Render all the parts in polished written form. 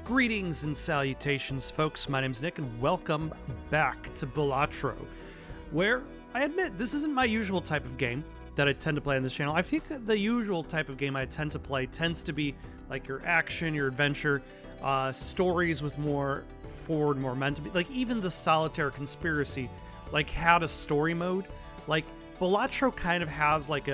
Greetings and salutations, folks. My name's Nick, and welcome back to Balatro, where I admit this isn't my usual type of game that I tend to play on this channel. I think the usual type of game I tend to play tends to be like your action, your adventure, stories with more forward momentum. Like even the Solitaire Conspiracy, like had a story mode. Like Balatro kind of has like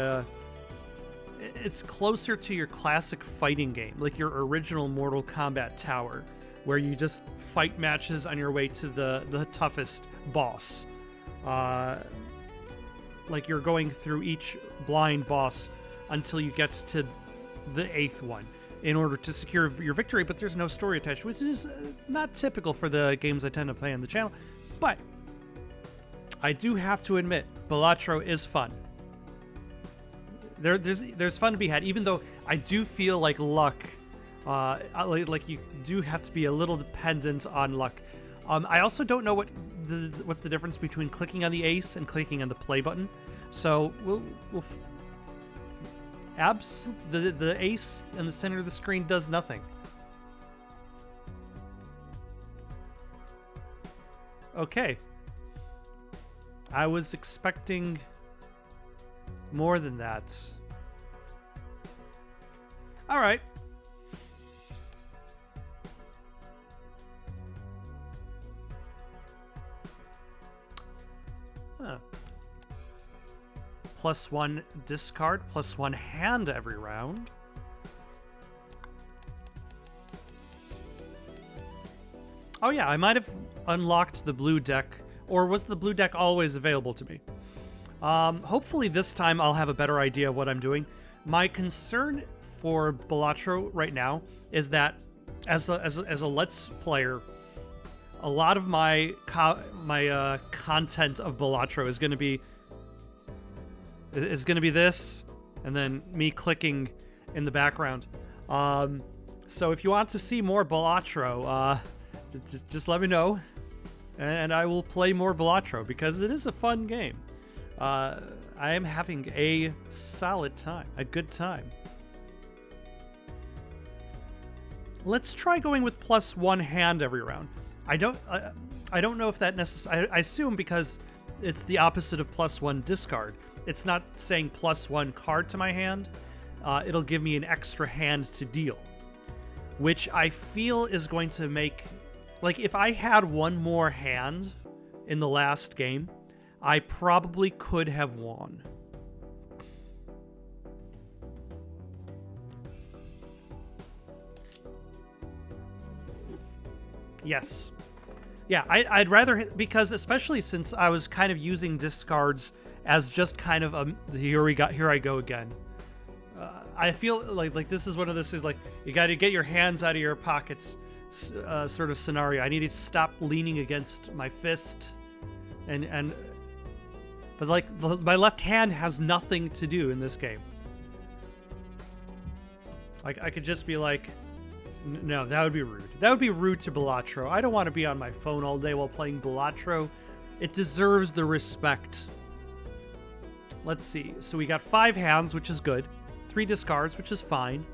it's closer to your classic fighting game, like your original Mortal Kombat tower, where you just fight matches on your way to the toughest boss. Like you're going through each blind boss until you get to the 8th one in order to secure your victory, but there's no story attached, which is not typical for the games I tend to play on the channel. But I do have to admit, Balatro is fun. There's fun to be had, even though I do feel like luck, like you do have to be a little dependent on luck. I also don't know what's the difference between clicking on the ace and clicking on the play button. So the ace in the center of the screen does nothing. Okay. I was expecting more than that. All right. Huh. +1 discard, +1 hand every round. Oh yeah, I might have unlocked the blue deck, or was the blue deck always available to me? Hopefully this time I'll have a better idea of what I'm doing. My concern for Balatro right now is that as a Let's Player, a lot of my content of Balatro is going to be this, and then me clicking in the background. So if you want to see more Balatro, just let me know, and I will play more Balatro because it is a fun game. I am having a solid time, a good time. Let's try going with +1 hand every round. I don't know if that necessarily. I assume because it's the opposite of +1 discard. It's not saying +1 card to my hand. It'll give me an extra hand to deal, which I feel is going to make, like, if I had one more hand in the last game, I probably could have won. Yes. Yeah, I'd rather, because especially since I was kind of using discards as just kind of here I go again. I feel like this is one of those things, like, you got to get your hands out of your pockets sort of scenario. I need to stop leaning against my fist, but like my left hand has nothing to do in this game. Like I could just be like, no, that would be rude. That would be rude to Balatro. I don't want to be on my phone all day while playing Balatro. It deserves the respect. Let's see. So we got 5 hands, which is good. 3 discards, which is fine.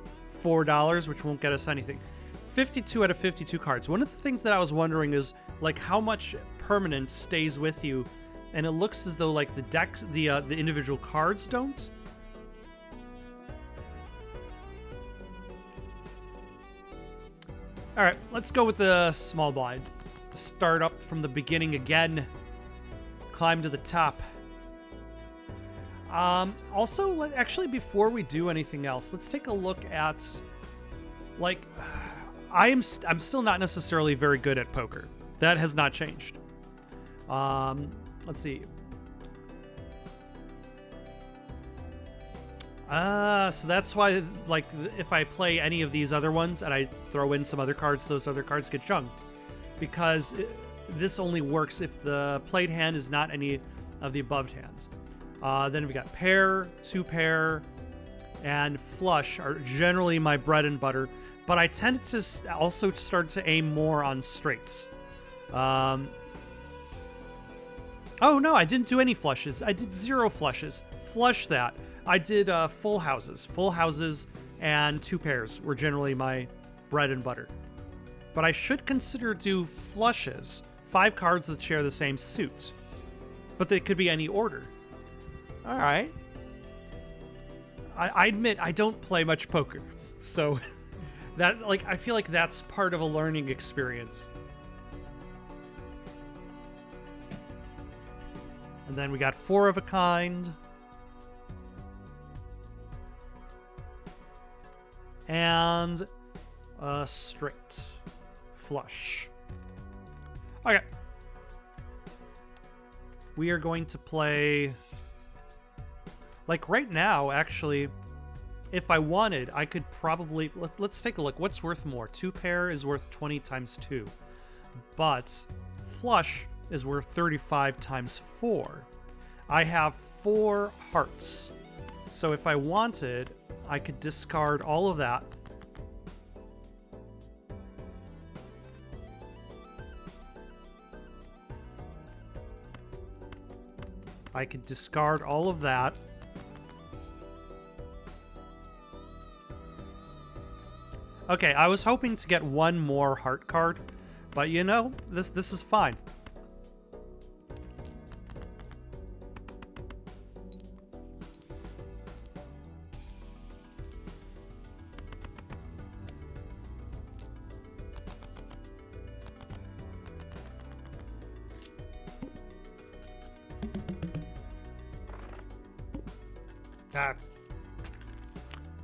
$4, which won't get us anything. 52 out of 52 cards. One of the things that I was wondering is, like, how much permanence stays with you, and it looks as though, like, the decks, the individual cards don't. All right, let's go with the small blind. Start up from the beginning again. Climb to the top. Also, actually, before we do anything else, let's take a look at, like, I'm still not necessarily very good at poker. That has not changed. Let's see. So that's why, like, if I play any of these other ones and I throw in some other cards, those other cards get chunked. Because this only works if the played hand is not any of the above hands. Then we got pair, 2 pair, and flush are generally my bread and butter. But I tend to also start to aim more on straights. Oh no, I didn't do any flushes. I did 0 flushes. Flush that. I did full houses. Full houses and 2 pairs were generally my bread and butter. but I should consider do flushes. 5 cards that share the same suit. But they could be any order. All right. I admit I don't play much poker, so that I feel like that's part of a learning experience. And then we got 4 of a kind. And a straight flush. Okay. We are going to play... Like right now, actually, if I wanted, I could probably... Let's take a look. What's worth more? 2 pair is worth 20 times 2. But flush is worth 35 times 4. I have 4 hearts. So if I wanted, I could discard all of that. I could discard all of that. Okay, I was hoping to get 1 more heart card, but you know, this is fine.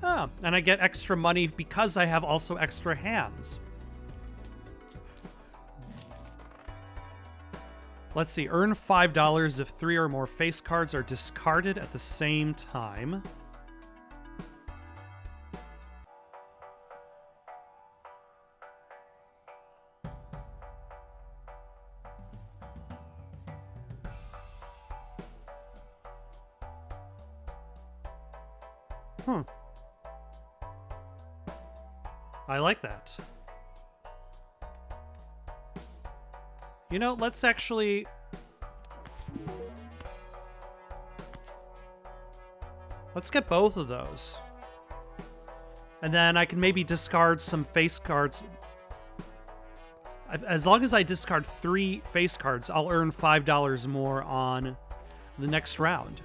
Oh, and I get extra money because I have also extra hands. Let's see, earn $5 if 3 or more face cards are discarded at the same time. I like that. You know, let's actually... Let's get both of those. And then I can maybe discard some face cards. As long as I discard 3 face cards, I'll earn $5 more on the next round.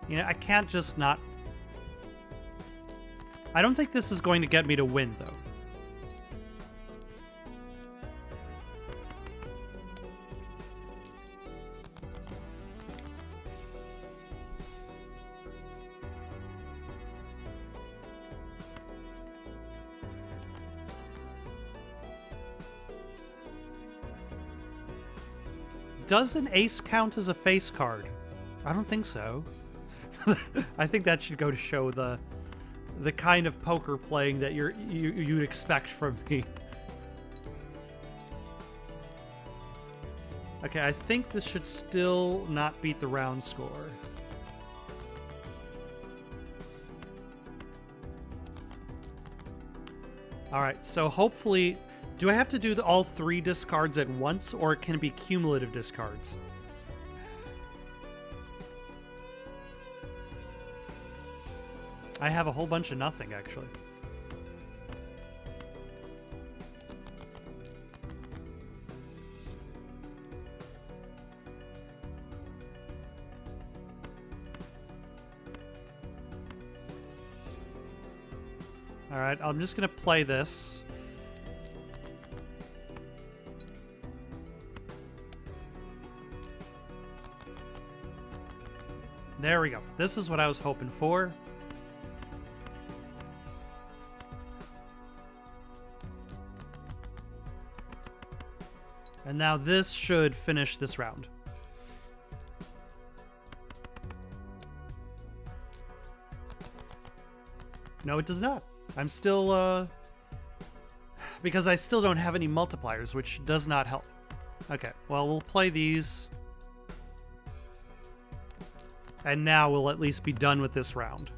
You know, I can't just not... I don't think this is going to get me to win, though. Does an ace count as a face card? I don't think so. I think that should go to show the kind of poker playing that you'd expect from me. Okay, I think this should still not beat the round score. All right, so hopefully, do I have to do all 3 discards at once, or can it be cumulative discards? I have a whole bunch of nothing, actually. All right, I'm just going to play this. There we go. This is what I was hoping for. And now this should finish this round. No, it does not. I'm still, because I still don't have any multipliers, which does not help. Okay, well, we'll play these. And now we'll at least be done with this round.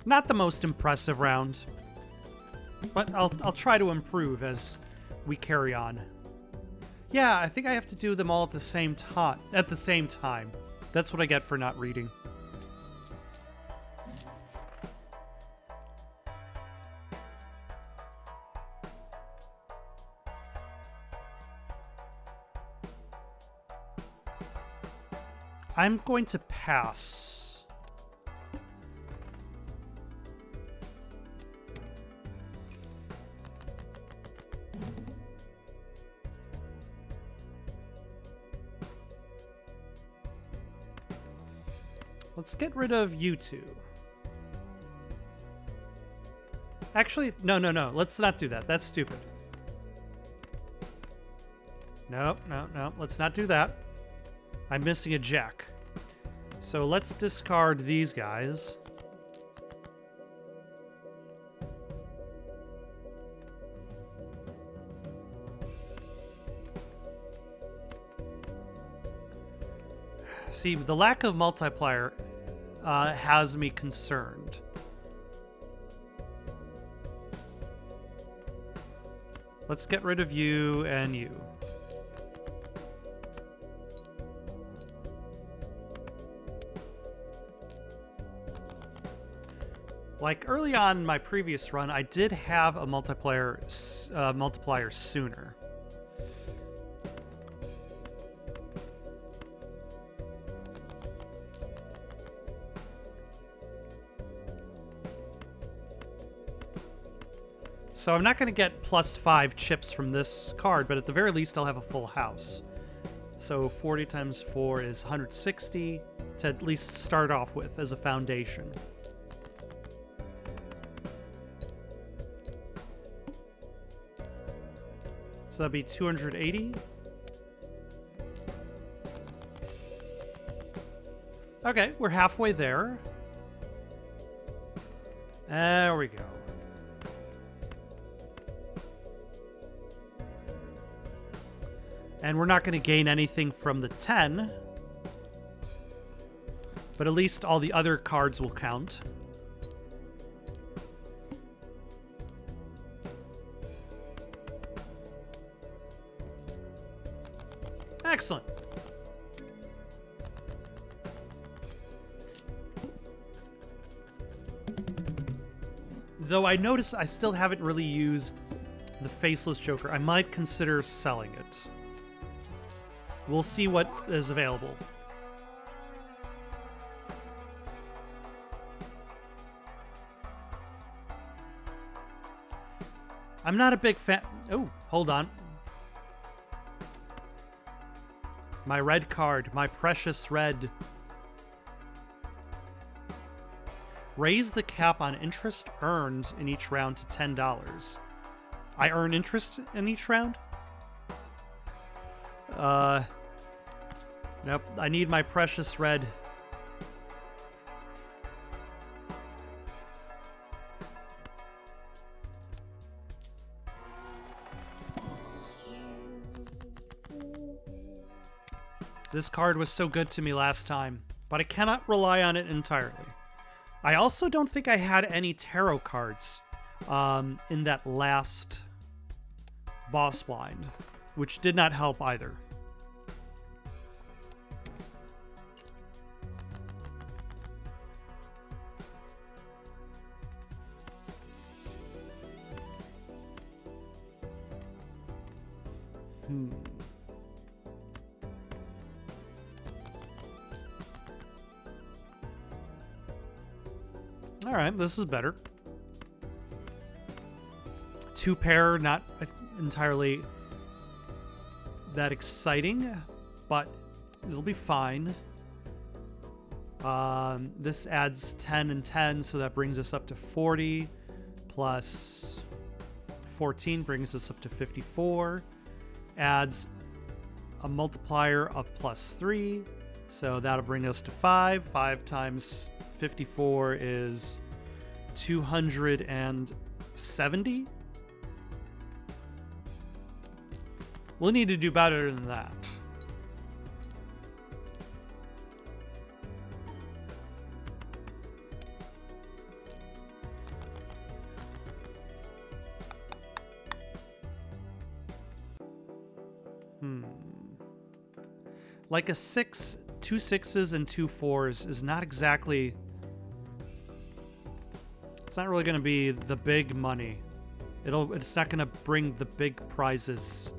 Not the most impressive round, but I'll try to improve as we carry on. Yeah, I think I have to do them all at the same time. That's what I get for not reading. I'm going to pass. Let's get rid of you two. Actually, no. Let's not do that. That's stupid. No. Let's not do that. I'm missing a jack. So let's discard these guys. See, the lack of multiplier has me concerned. Let's get rid of you and you. Like early on in my previous run, I did have a multiplier sooner. So I'm not going to get +5 chips from this card, but at the very least I'll have a full house. So 40 times 4 is 160 to at least start off with as a foundation. So that'd be 280. Okay, we're halfway there. There we go. And we're not going to gain anything from the 10. But at least all the other cards will count. Excellent. Though I notice I still haven't really used the Faceless Joker. I might consider selling it. We'll see what is available. I'm not a big fan. Oh, hold on. My red card, my precious red. Raise the cap on interest earned in each round to $10. I earn interest in each round? Nope, I need my precious red. This card was so good to me last time, but I cannot rely on it entirely. I also don't think I had any tarot cards in that last boss blind, which did not help either. All right, this is better. 2 pair, not entirely that exciting, but it'll be fine. This adds 10 and 10, so that brings us up to 40, plus 14 brings us up to 54. Adds a multiplier of +3, so that'll bring us to 5. 5 times 54 is 270. We'll need to do better than that. Like a 6, 2 6s and 2 4s is not exactly... It's not really going to be the big money. It's not going to bring the big prizes.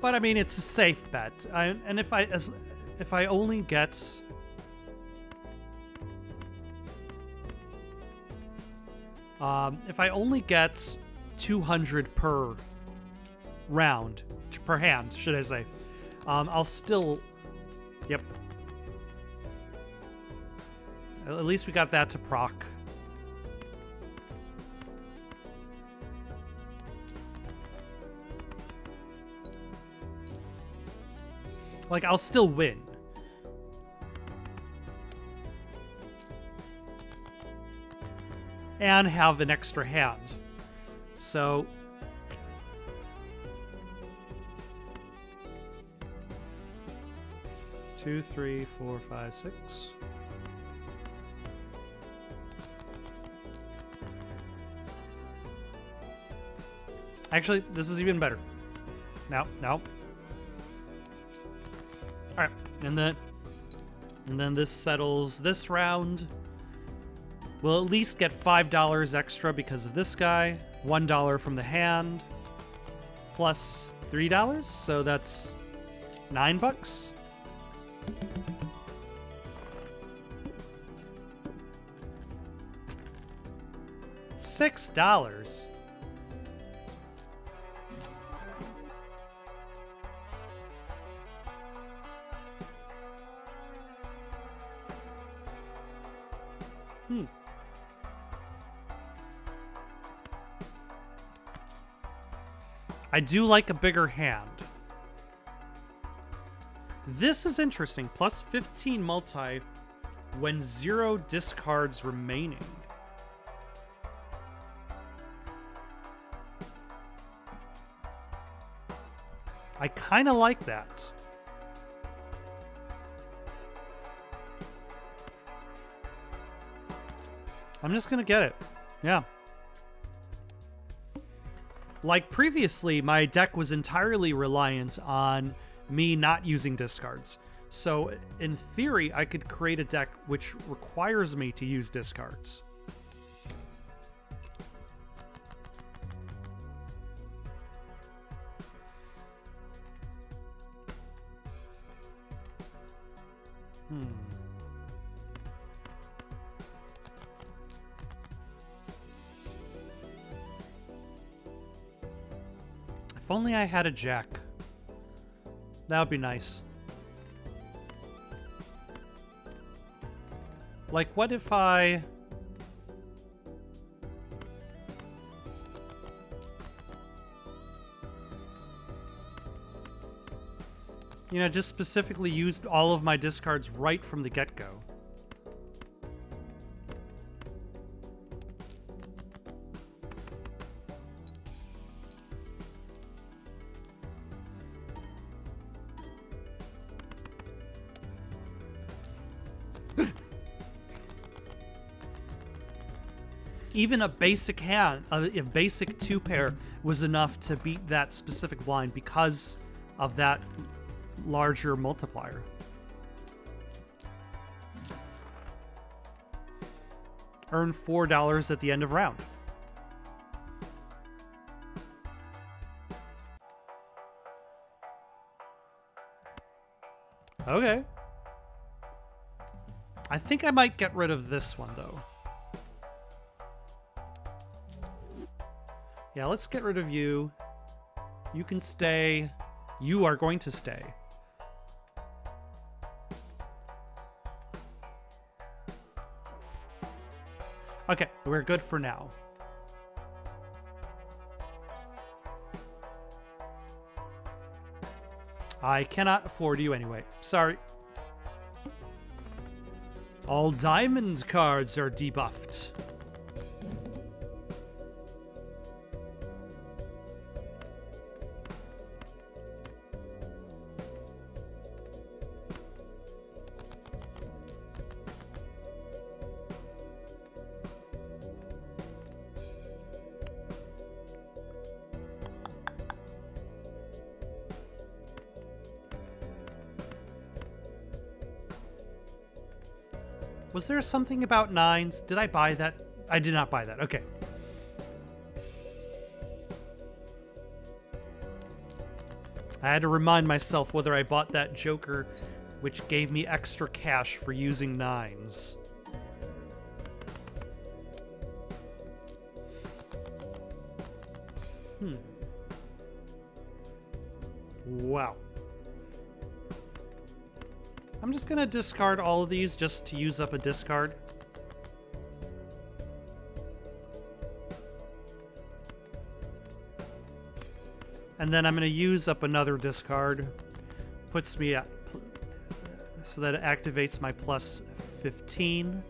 But I mean, it's a safe bet. And if I only get... if I only get 200 per round, per hand, should I say, I'll still... Yep. At least we got that to proc. Like, I'll still win. And have an extra hand. So... 2, 3, 4, 5, 6. Actually, this is even better. No. All right, and then this settles this round. We'll at least get $5 extra because of this guy. $1 from the hand, plus $3, so that's $9. $6. I do like a bigger hand. This is interesting. Plus 15 multi when 0 discards remaining. I kind of like that. I'm just gonna get it. Yeah. Like previously, my deck was entirely reliant on me not using discards. So in theory, I could create a deck which requires me to use discards. If only I had a jack. That would be nice. Like, what if I... You know, just specifically used all of my discards right from the get-go. Even a basic hand, a basic 2-pair was enough to beat that specific blind because of that larger multiplier. Earn $4 at the end of round. Okay. I think I might get rid of this one, though. Yeah, let's get rid of you. You can stay. You are going to stay. Okay, we're good for now. I cannot afford you anyway. Sorry. All diamond cards are debuffed. Was there something about 9s? Did I buy that? I did not buy that. Okay. I had to remind myself whether I bought that Joker, which gave me extra cash for using 9s. Wow. I'm just gonna discard all of these just to use up a discard. And then I'm gonna use up another discard. Puts me at... so that it activates my plus 15.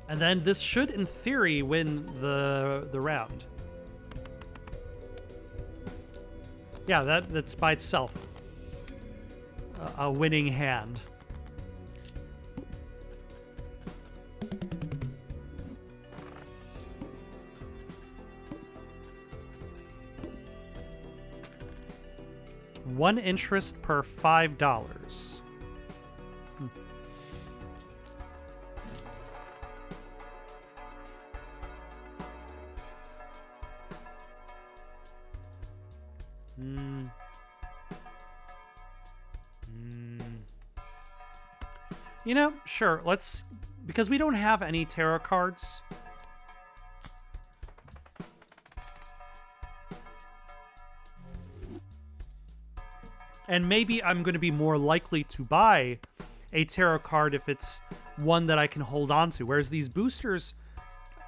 And then this should, in theory, win the round. Yeah, that's by itself a winning hand. One interest per $5. You know, sure, let's... because we don't have any tarot cards. And maybe I'm going to be more likely to buy a tarot card if it's one that I can hold on to, whereas these boosters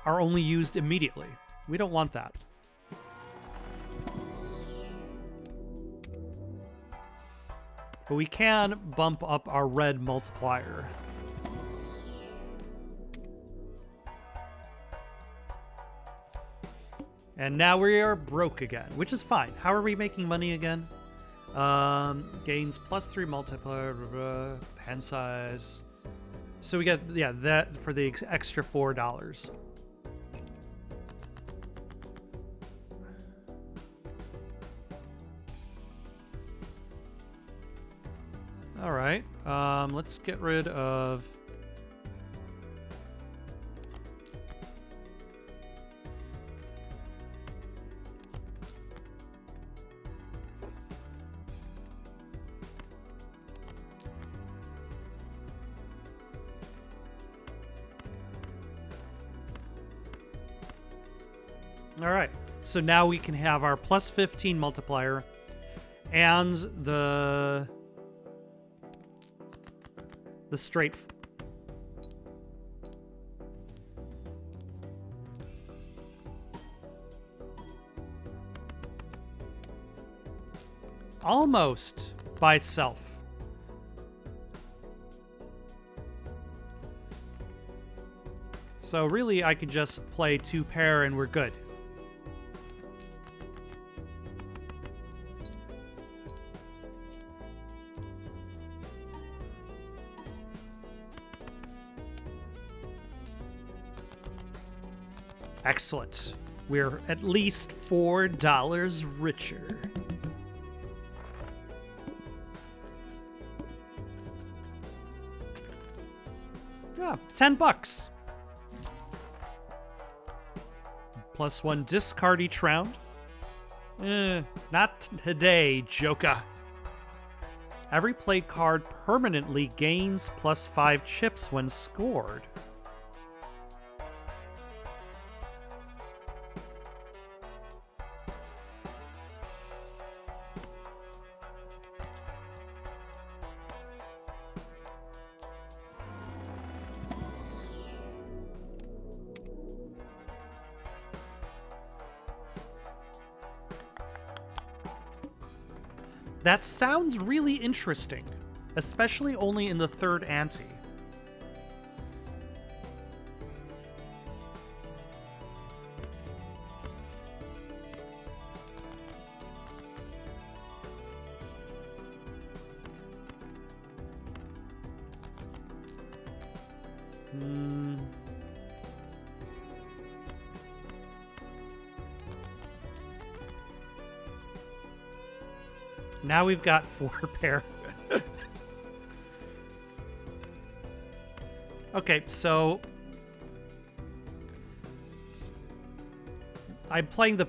are only used immediately. We don't want that. But we can bump up our red multiplier. And now we are broke again, which is fine. How are we making money again? Gains +3 multiplier, pen size. So we get, yeah, that for the extra $4. All right, let's get rid of... All right, so now we can have our +15 multiplier and the straight. Almost by itself. So really, I could just play 2 pair and we're good. Excellent. We're at least $4 richer. Yeah, $10. +1 discard each round. Not today, Joker. Every played card permanently gains +5 chips when scored. That sounds really interesting, especially only in the third ante. Now we've got 4 pair. Okay, so I'm playing the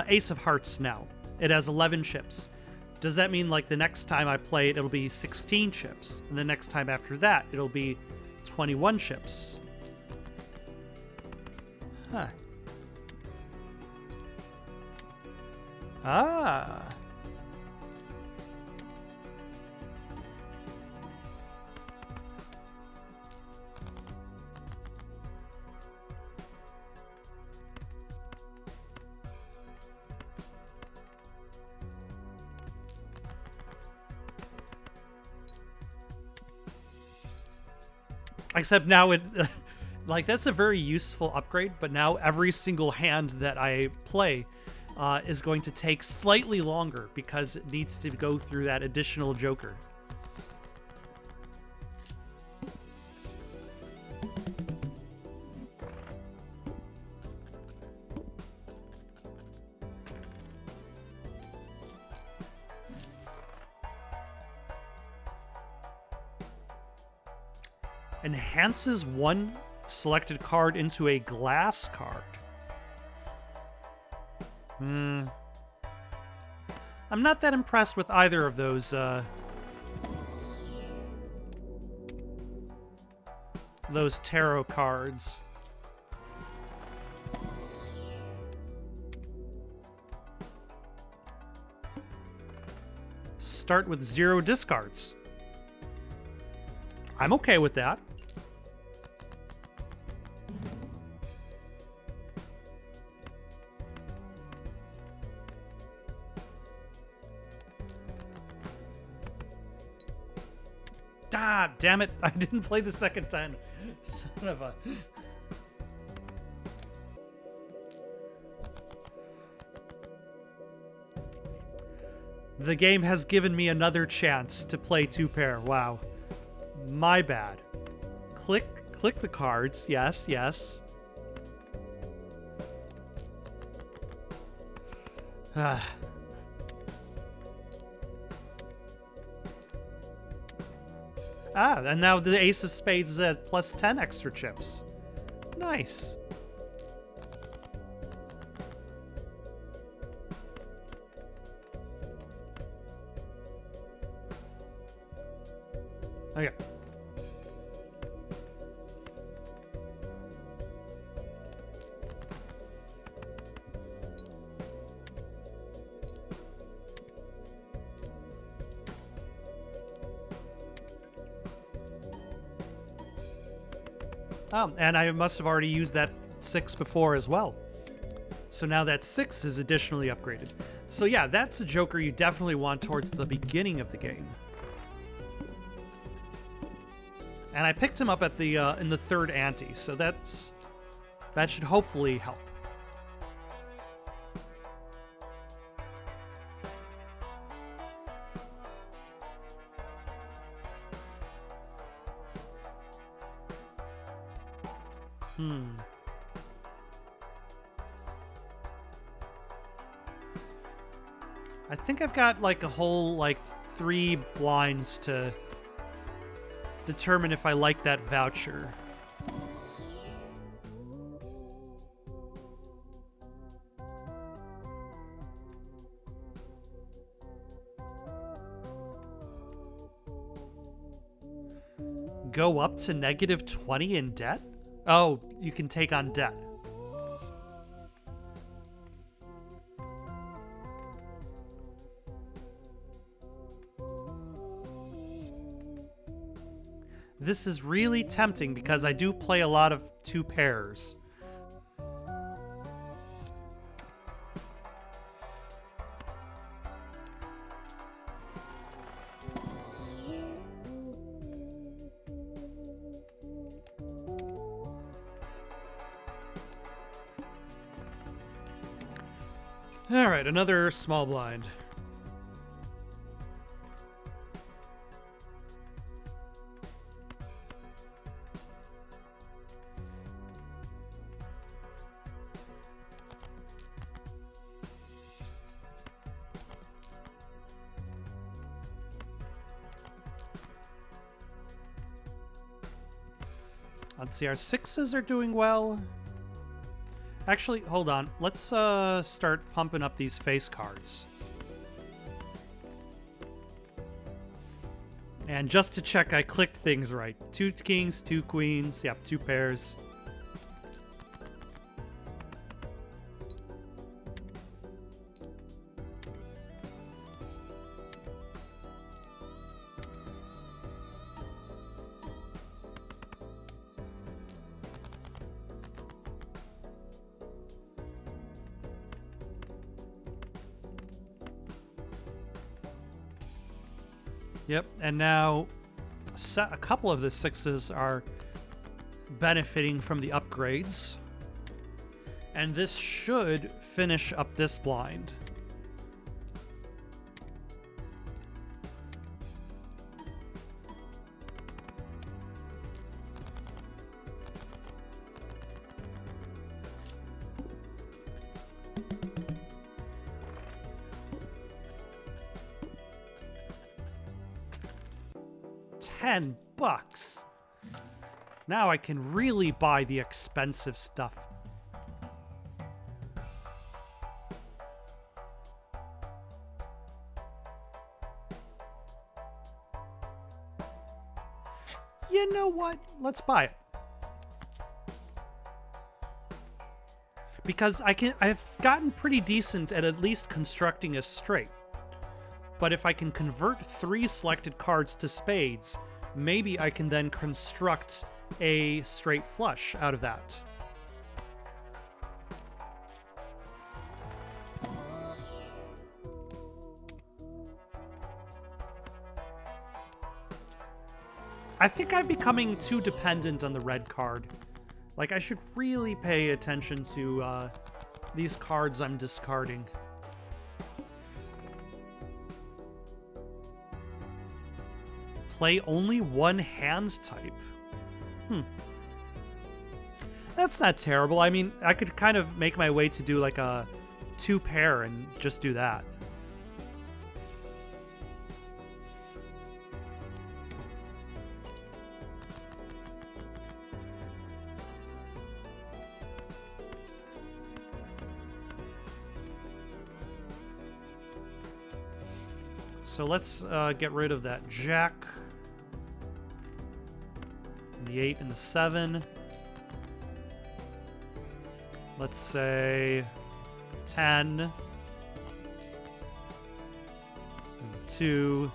Ace of Hearts now. It has 11 chips. Does that mean like the next time I play it, it'll be 16 chips? And the next time after that, it'll be 21 chips? Huh. Ah. Except now it, like, that's a very useful upgrade, but now every single hand that I play is going to take slightly longer because it needs to go through that additional joker. Enhances one selected card into a glass card. I'm not that impressed with either of those tarot cards. Start with 0 discards. I'm okay with that. Ah, damn it. I didn't play the second time. Son of a... The game has given me another chance to play 2 pair. Wow. My bad. Click the cards. Yes, yes. Ah. Ah, and now the Ace of Spades is at plus 10 extra chips. Nice. Okay. And I must have already used that 6 before as well. So now that 6 is additionally upgraded. So yeah, that's a joker you definitely want towards the beginning of the game. And I picked him up at the in the 3rd ante, so that should hopefully help. I think I've got like a whole 3 blinds to determine if I like that voucher. Go up to -20 in debt? Oh, you can take on debt. This is really tempting because I do play a lot of 2 pairs. All right, another small blind. Let's see, our 6s are doing well. Actually, hold on. Let's start pumping up these face cards. And just to check, I clicked things right. 2 kings, 2 queens. Yep, 2 pairs. Yep, and now a couple of the 6s are benefiting from the upgrades. And this should finish up this blind. $10. Now I can really buy the expensive stuff. You know what? Let's buy it. Because I've gotten pretty decent at least constructing a straight. But if I can convert 3 selected cards to spades, maybe I can then construct a straight flush out of that. I think I'm becoming too dependent on the red card. Like, I should really pay attention to these cards I'm discarding. Play only 1 hand type. That's not terrible. I mean, I could kind of make my way to do like a 2 pair and just do that. So let's get rid of that jack. And the 8 and the 7. Let's say 10. And 2.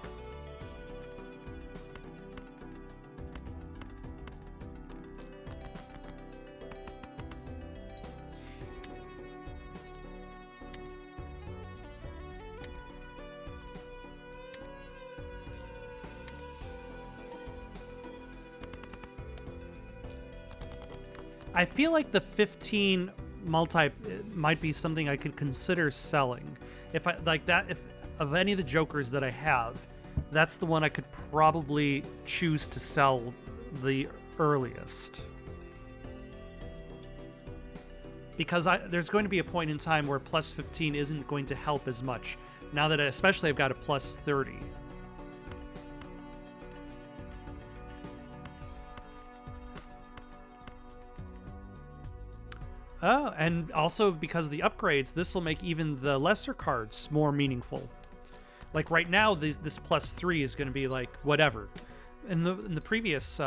I feel like the 15 multi might be something I could consider selling. If I like that, if of any of the jokers that I have, that's the one I could probably choose to sell the earliest. Because there's going to be a point in time where plus 15 isn't going to help as much. Now that especially I've got a plus 30. Oh, and also because of the upgrades, this will make even the lesser cards more meaningful. Like right now, this plus 3 is going to be like whatever. In the previous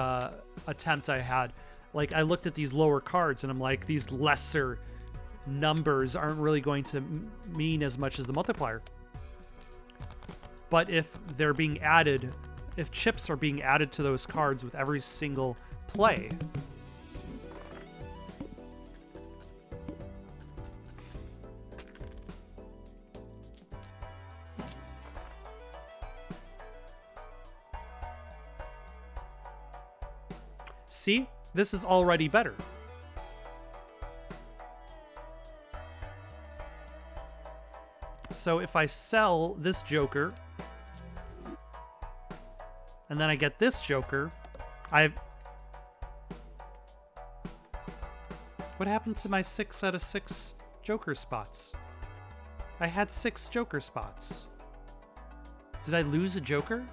attempt I had, like I looked at these lower cards and I'm like, these lesser numbers aren't really going to mean as much as the multiplier. But if they're being added, if chips are being added to those cards with every single play, see, this is already better. So if I sell this joker, and then I get this joker, what happened to my 6 out of 6 joker spots? I had 6 joker spots. Did I lose a joker?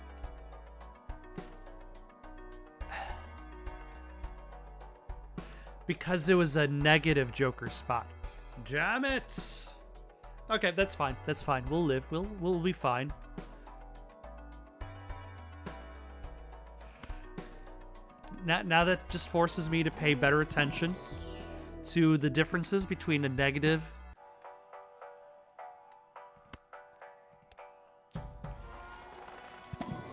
Because it was a negative Joker spot. Damn it! Okay, that's fine. That's fine. We'll live. We'll be fine. Now that just forces me to pay better attention to the differences between a negative.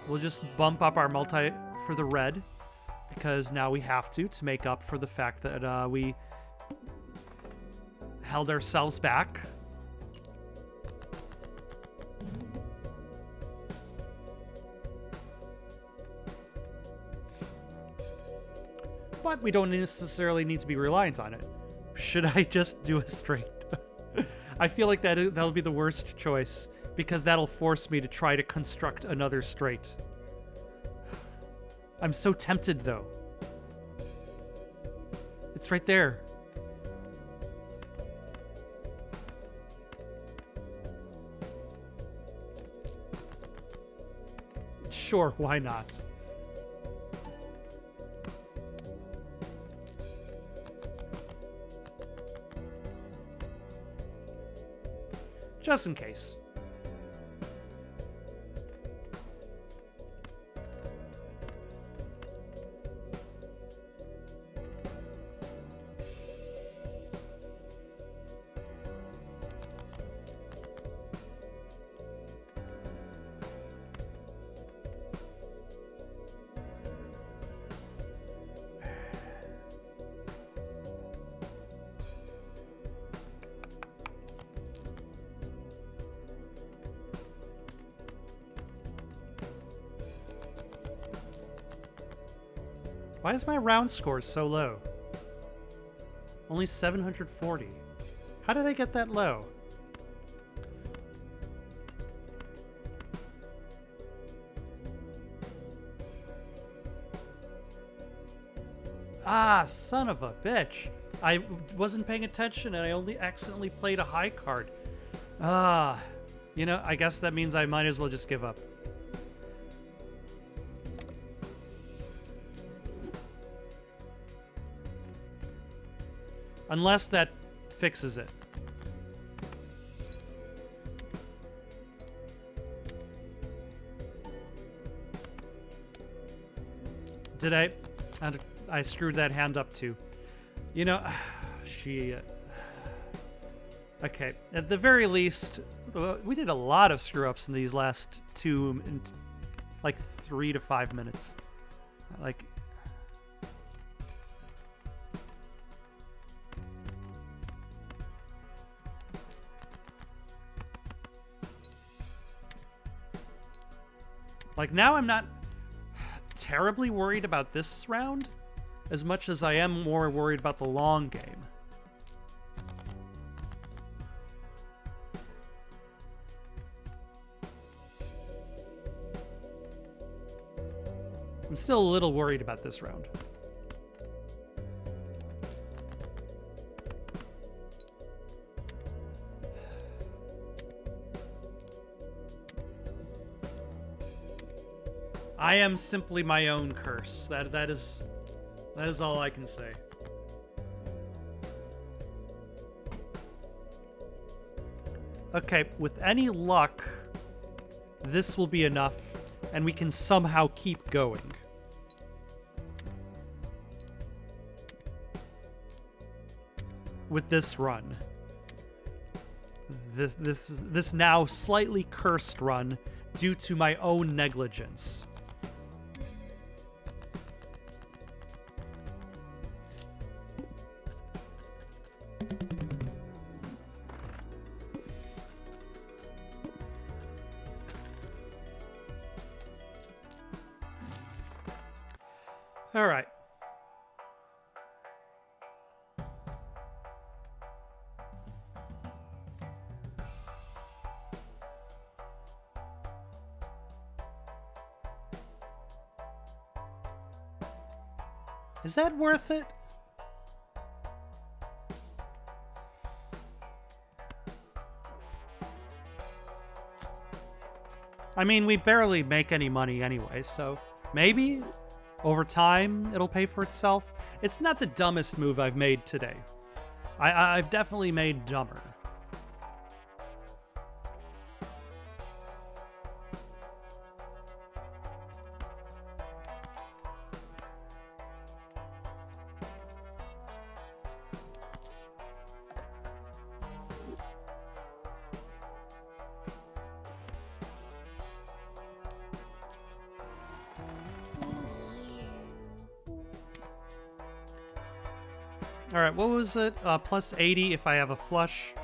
We'll just bump up our multi for the red, because now we have to make up for the fact that we held ourselves back. But we don't necessarily need to be reliant on it. Should I just do a straight? I feel like that'll be the worst choice, because that'll force me to try to construct another straight. I'm so tempted, though. It's right there. Sure, why not? Just in case. Why is my round score so low? Only 740. How did I get that low? Ah, son of a bitch. I wasn't paying attention and I only accidentally played a high card. Ah, you know, I guess that means I might as well just give up. Unless that fixes it. Did I screwed that hand up too. You know, okay, at the very least, we did a lot of screw-ups in these last like 3 to 5 minutes. Like... Like, now I'm not terribly worried about this round as much as I am more worried about the long game. I'm still a little worried about this round. I am simply my own curse. That is all I can say. Okay, with any luck, this will be enough, and we can somehow keep going. With this run. This now slightly cursed run due to my own negligence. All right. Is that worth it? I mean, we barely make any money anyway, so maybe Over time, it'll pay for itself. It's not the dumbest move I've made today. I've definitely made dumber. All right, what was it? Plus 80 if I have a flush.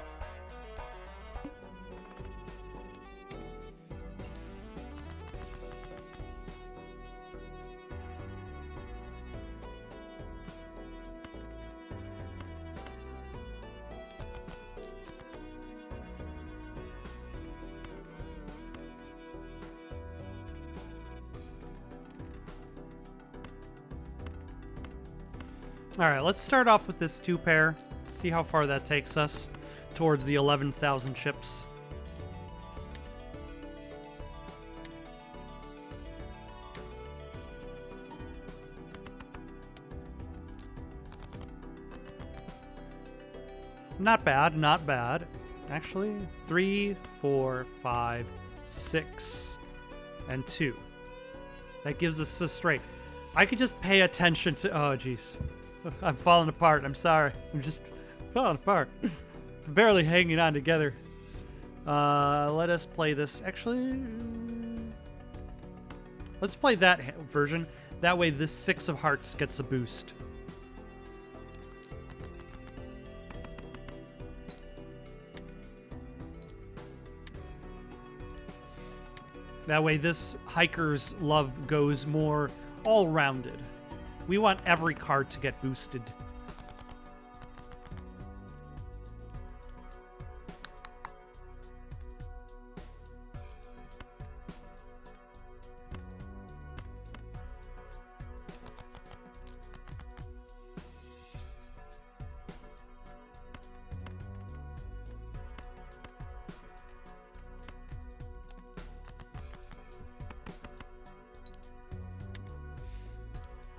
All right, let's start off with this 2-pair. See how far that takes us towards the 11,000 chips. Not bad, not bad. Actually, 3, 4, 5, 6, and 2. That gives us a straight. I could just pay attention to... Oh, jeez. I'm falling apart. I'm sorry. I'm just falling apart. Barely hanging on together. Let us play this. Actually, let's play that version. That way this 6 of hearts gets a boost. That way this hiker's love goes more all-rounded. We want every card to get boosted.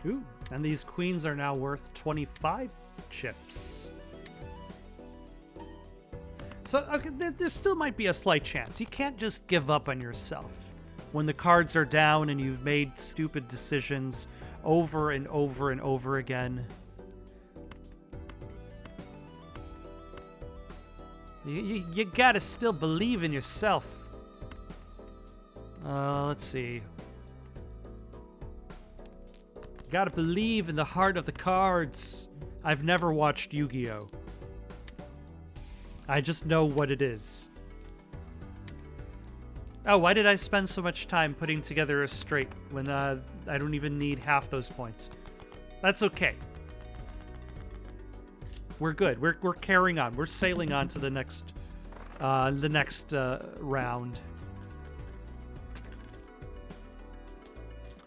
Ooh, and these queens are now worth 25 chips. So okay, there still might be a slight chance. You can't just give up on yourself when the cards are down and you've made stupid decisions over and over and over again. You gotta still believe in yourself. Let's see. Gotta believe in the heart of the cards. I've never watched Yu-Gi-Oh! I just know what it is. Oh, why did I spend so much time putting together a straight when I don't even need half those points? That's okay. We're good. We're carrying on. We're sailing on to the next round.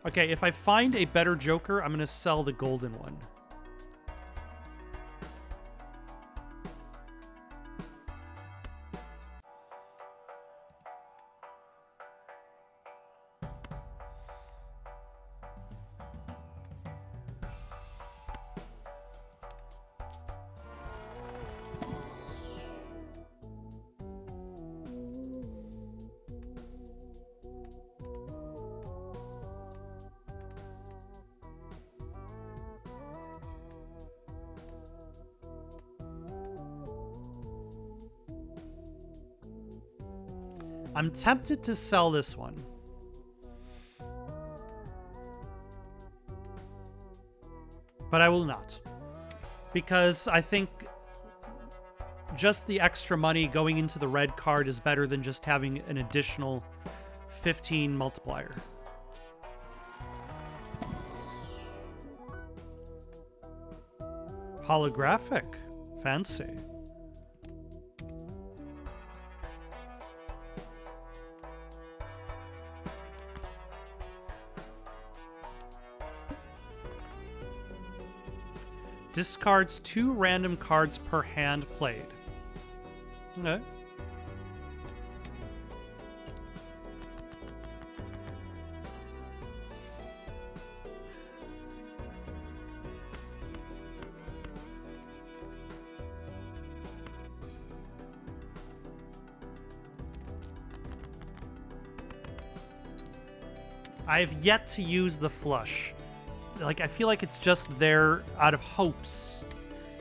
Okay, if I find a better Joker, I'm going to sell the golden one. I'm tempted to sell this one. But I will not. Because I think just the extra money going into the red card is better than just having an additional 15 multiplier. Holographic. Fancy. Discards 2 random cards per hand played. Okay. I've yet to use the flush. Like, I feel like it's just there out of hopes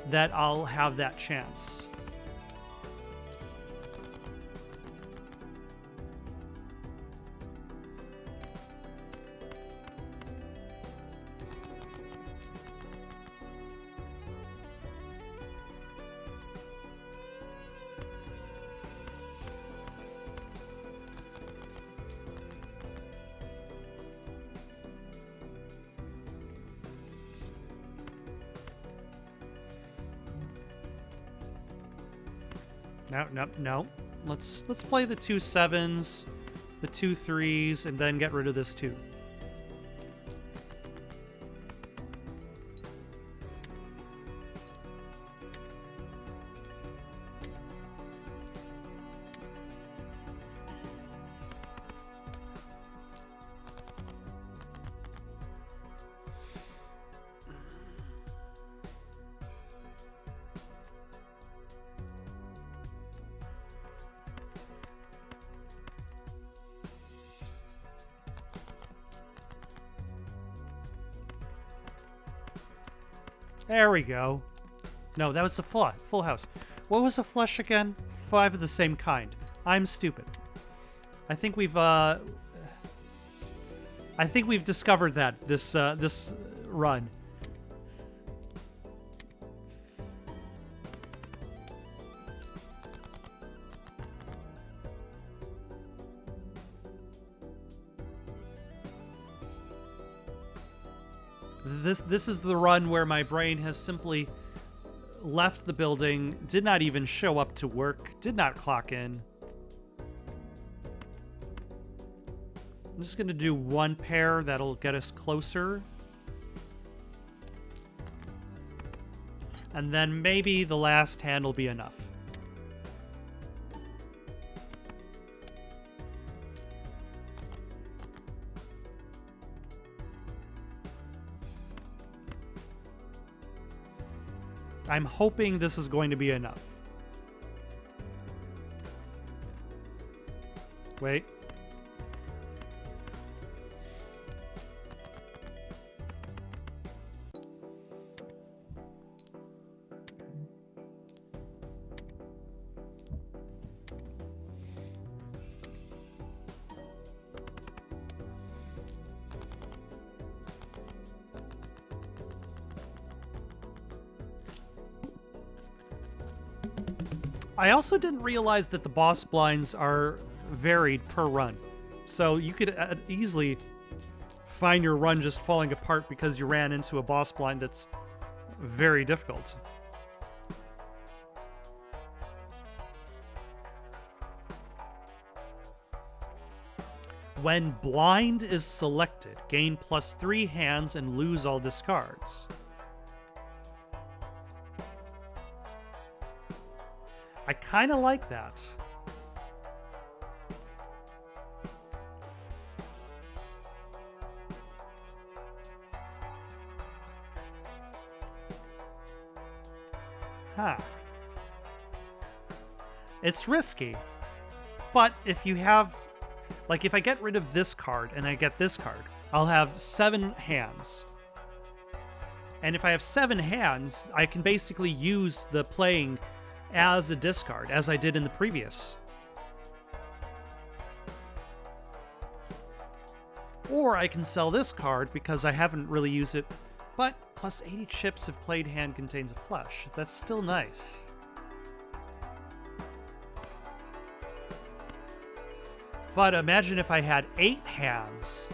that I'll have that chance. No. Let's play the 2 7s, the 2 3s, and then get rid of this 2. There we go. No, that was the full house. What was a flush again? 5 of the same kind. I'm stupid. I think we've discovered that this run. This is the run where my brain has simply left the building, did not even show up to work, did not clock in. I'm just going to do 1 pair. That'll get us closer. And then maybe the last hand will be enough. I'm hoping this is going to be enough. Wait. I also didn't realize that the boss blinds are varied per run. So you could easily find your run just falling apart because you ran into a boss blind that's very difficult. When blind is selected, gain +3 hands and lose all discards. I kind of like that. Huh. It's risky. But if you have... Like, if I get rid of this card and I get this card, I'll have 7 hands. And if I have 7 hands, I can basically use the playing as a discard, as I did in the previous. Or I can sell this card because I haven't really used it, but plus 80 chips if played hand contains a flush. That's still nice. But imagine if I had 8 hands.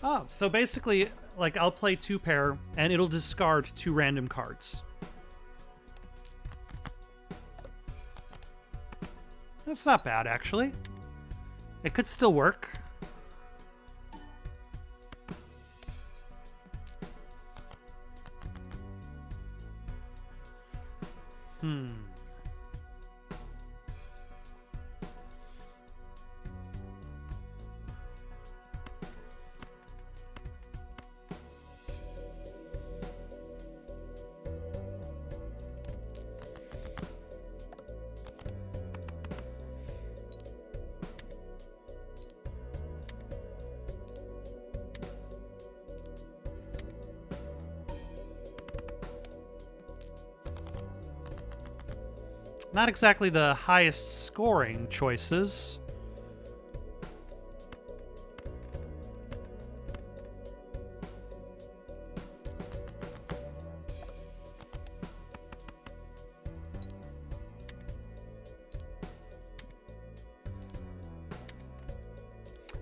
Oh, so basically, like, I'll play 2 pair, and it'll discard 2 random cards. That's not bad, actually. It could still work. Not exactly the highest scoring choices.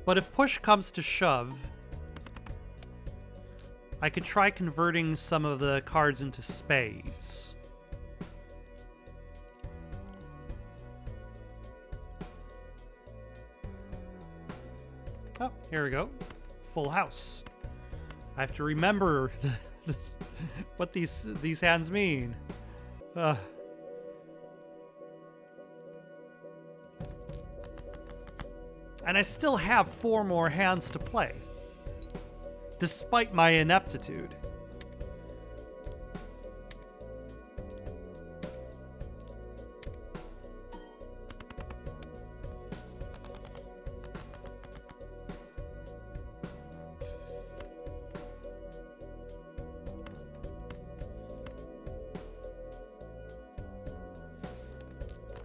But if push comes to shove, I could try converting some of the cards into spades. Oh, here we go. Full house. I have to remember what these hands mean. And I still have 4 more hands to play, despite my ineptitude.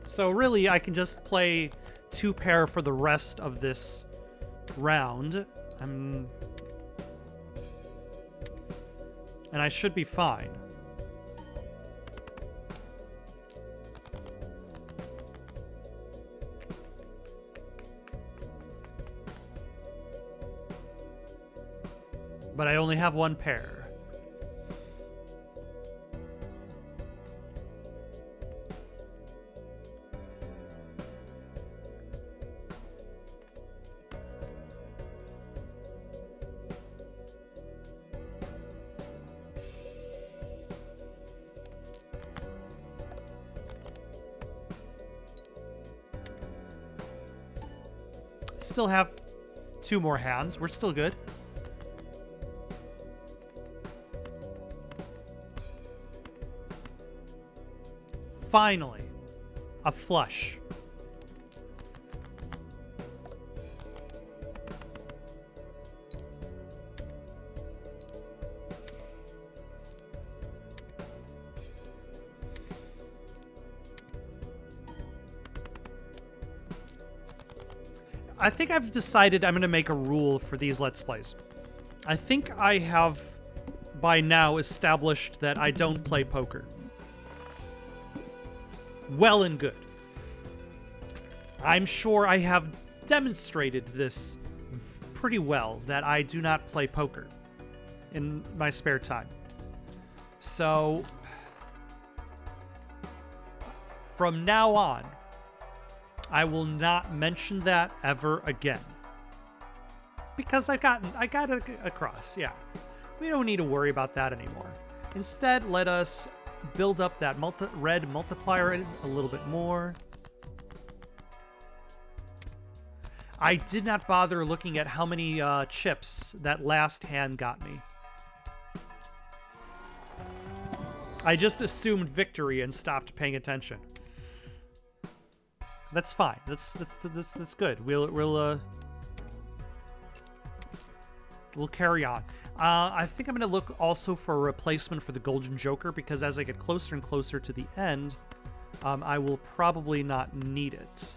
So really, I can just play 2 pair for the rest of this round. And I should be fine. But I only have 1 pair. Still have 2 more hands. We're still good. Finally, a flush. I think I've decided I'm going to make a rule for these Let's Plays. I think I have, by now, established that I don't play poker. Well and good. I'm sure I have demonstrated this pretty well, that I do not play poker in my spare time. So, from now on, I will not mention that ever again. Because I got it across, yeah. We don't need to worry about that anymore. Instead, let us build up that red multiplier a little bit more. I did not bother looking at how many chips that last hand got me. I just assumed victory and stopped paying attention. That's fine. That's good. We'll carry on. I think I'm going to look also for a replacement for the Golden Joker, because as I get closer and closer to the end, I will probably not need it.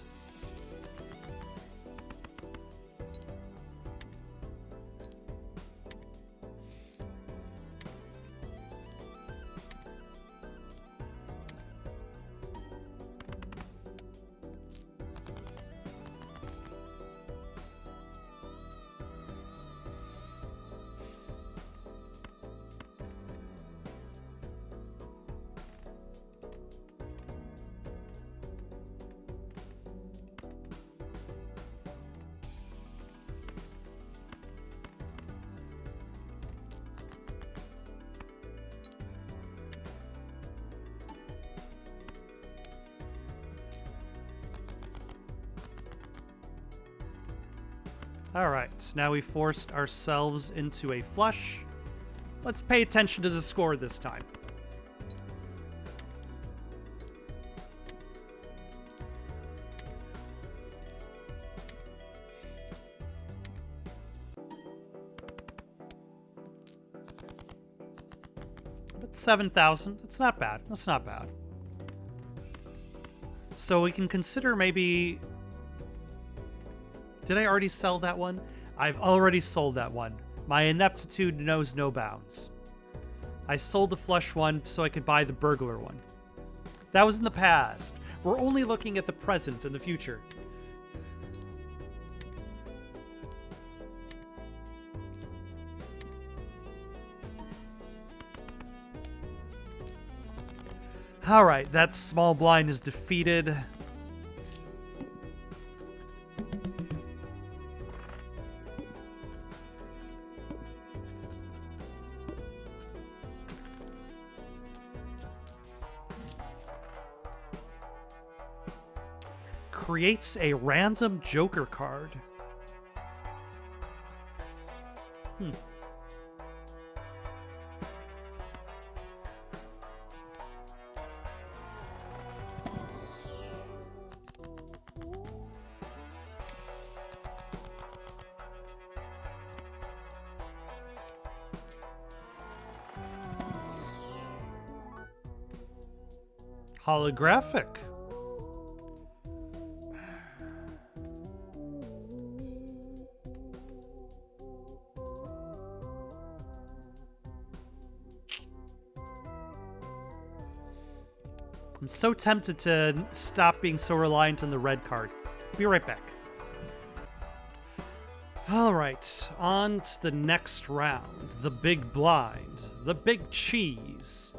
All right, now we forced ourselves into a flush. Let's pay attention to the score this time. But 7,000, that's not bad. That's not bad. So we can consider maybe... Did I already sell that one? I've already sold that one. My ineptitude knows no bounds. I sold the flush one so I could buy the burglar one. That was in the past. We're only looking at the present and the future. Alright, that small blind is defeated. Creates a random Joker card. Holographic. I'm so tempted to stop being so reliant on the red card. Be right back. All right, on to the next round. The big blind. The big cheese.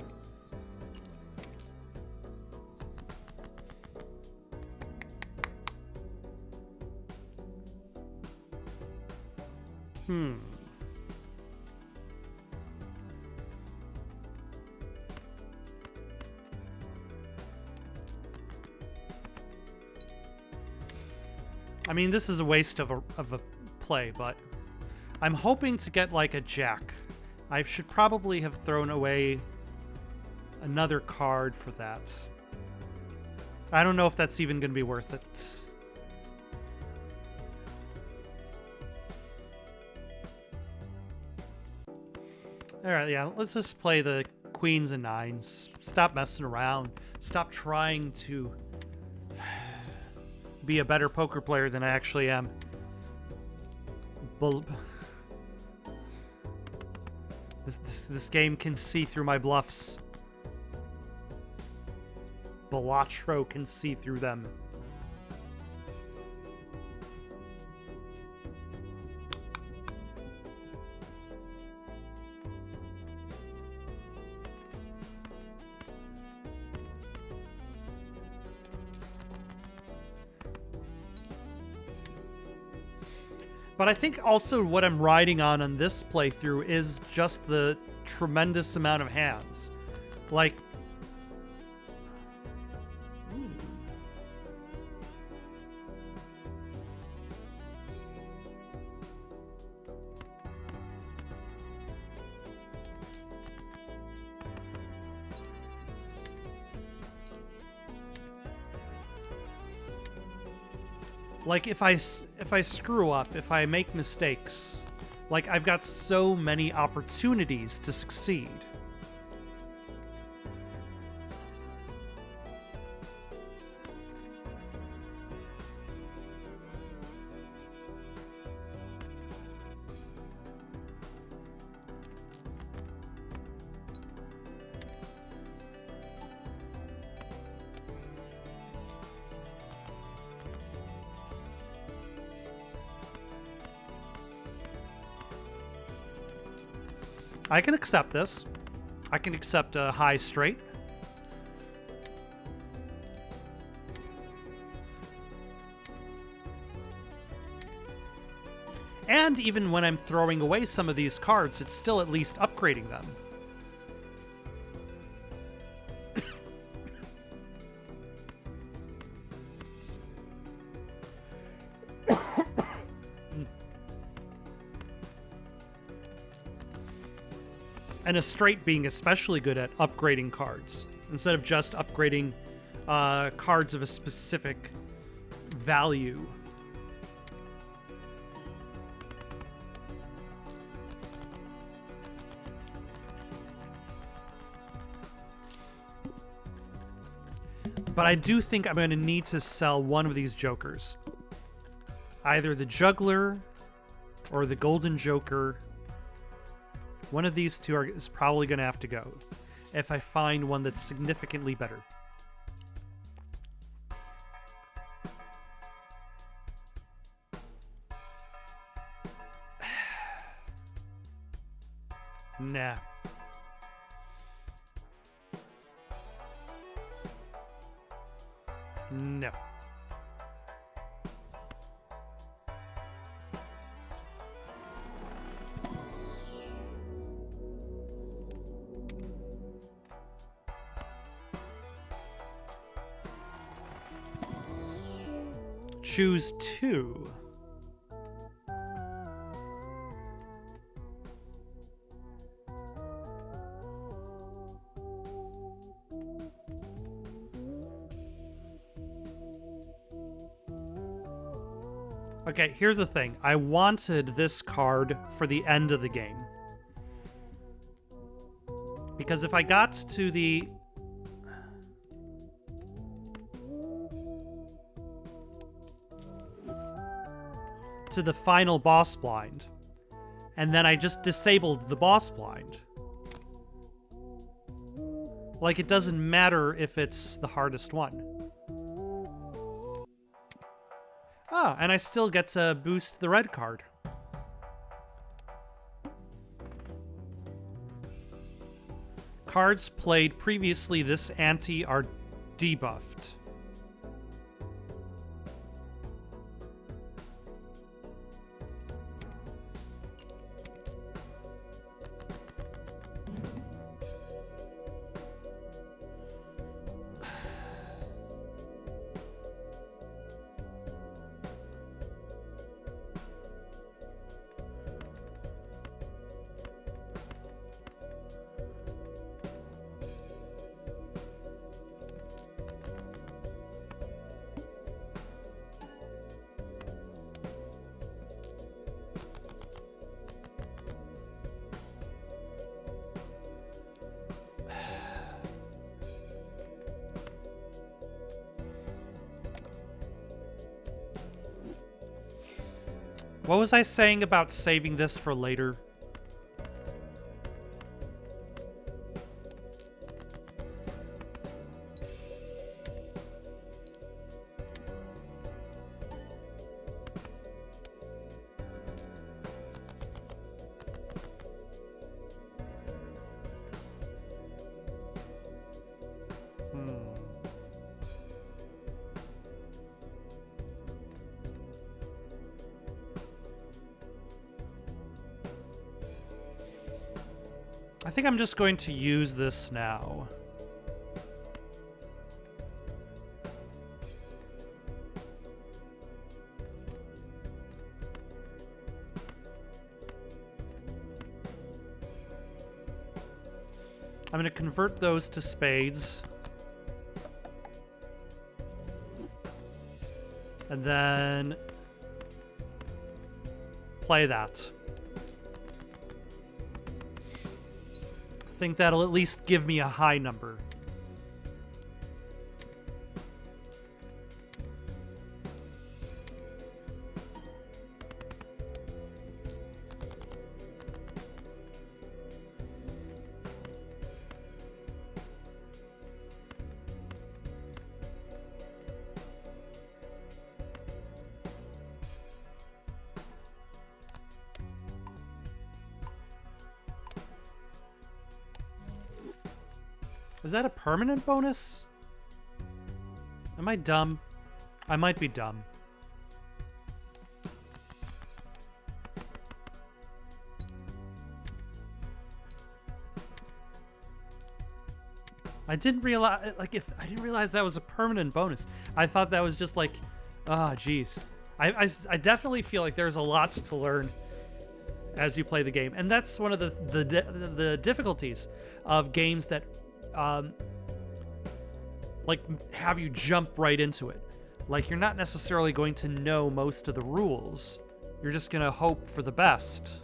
I mean, this is a waste of a play, but I'm hoping to get like a jack. I should probably have thrown away another card for that. I don't know if that's even going to be worth it. Alright, yeah, let's just play the queens and nines. Stop messing around. Stop trying to be a better poker player than I actually am. This game can see through my bluffs. Balatro can see through them. But I think also what I'm riding on this playthrough is just the tremendous amount of hands. Like... Like, if I screw up, if I make mistakes, like, I've got so many opportunities to succeed. I can accept this. I can accept a high straight. And even when I'm throwing away some of these cards, it's still at least upgrading them. And a straight being especially good at upgrading cards, instead of just upgrading cards of a specific value. But I do think I'm going to need to sell one of these jokers. Either the juggler or the golden joker. One of these two is probably going to have to go if I find one that's significantly better. Nah. No. Choose two. Okay, here's the thing. I wanted this card for the end of the game. Because if I got to the... to the final boss blind, and then I just disabled the boss blind. Like, it doesn't matter if it's the hardest one. Ah, and I still get to boost the red card. Cards played previously this ante are debuffed. What was I saying about saving this for later? I think I'm just going to use this now. I'm going to convert those to spades. And then play that. I think that'll at least give me a high number. Is that a permanent bonus? Am I dumb? I might be dumb. I didn't realize that was a permanent bonus. I thought that was just like, ah, geez. I definitely feel like there's a lot to learn as you play the game. And that's one of the difficulties of games that like have you jump right into it. Like, you're not necessarily going to know most of the rules. You're just going to hope for the best.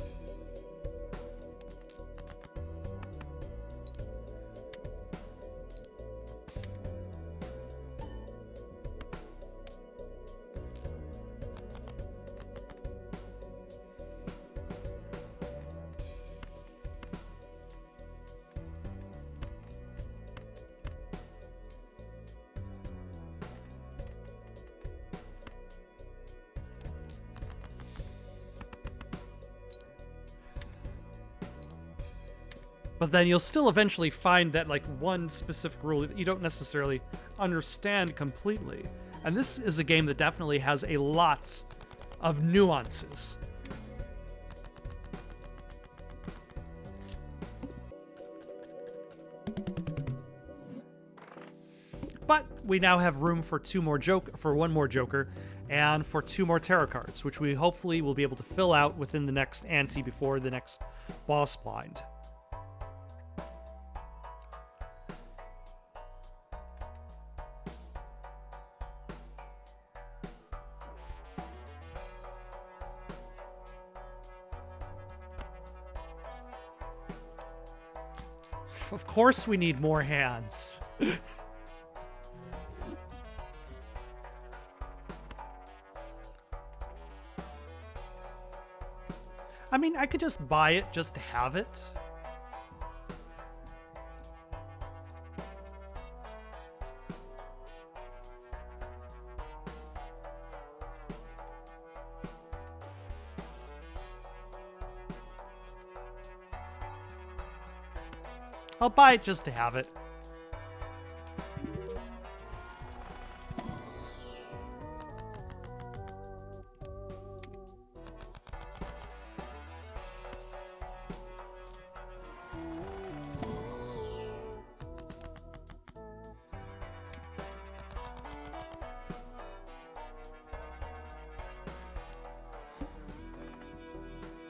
But then you'll still eventually find that, like, one specific rule that you don't necessarily understand completely. And this is a game that definitely has a lot of nuances. But we now have room for one more Joker, and for 2 more tarot cards, which we hopefully will be able to fill out within the next ante before the next boss blind. Of course we need more hands. I mean, I could just buy it just to have it. I'll buy it just to have it.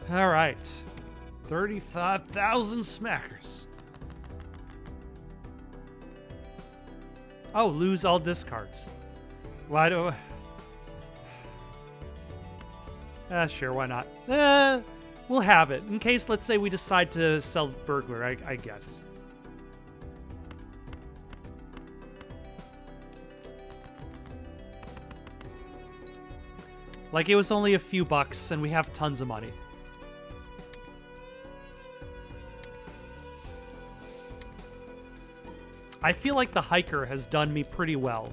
All right. 35,000 smackers. Oh, lose all discards. Why do I... sure, why not? We'll have it. In case, let's say, we decide to sell Burglar, I guess. Like, it was only a few bucks, and we have tons of money. I feel like the Hiker has done me pretty well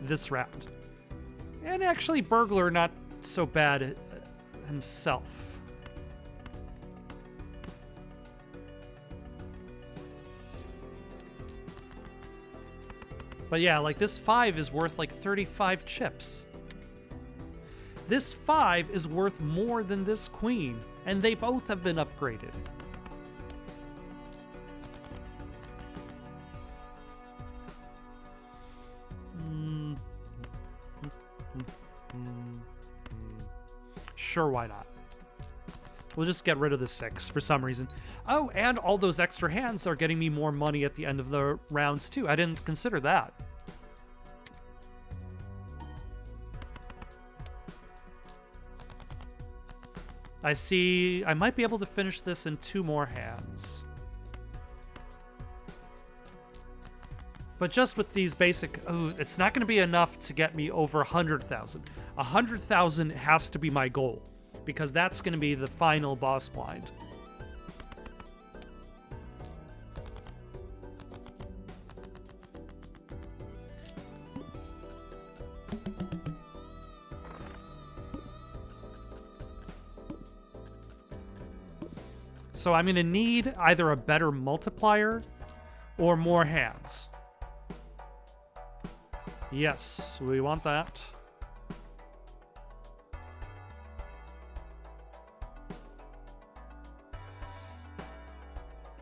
this round. And actually, Burglar not so bad himself. But yeah, like, this 5 is worth like 35 chips. This 5 is worth more than this Queen, and they both have been upgraded. Sure, why not? We'll just get rid of the 6 for some reason. Oh, and all those extra hands are getting me more money at the end of the rounds too. I didn't consider that. I see I might be able to finish this in 2 more hands. But just with these basic... Oh, it's not going to be enough to get me over 100,000. 100,000 has to be my goal, because that's going to be the final boss blind. So I'm going to need either a better multiplier or more hands. Yes, we want that.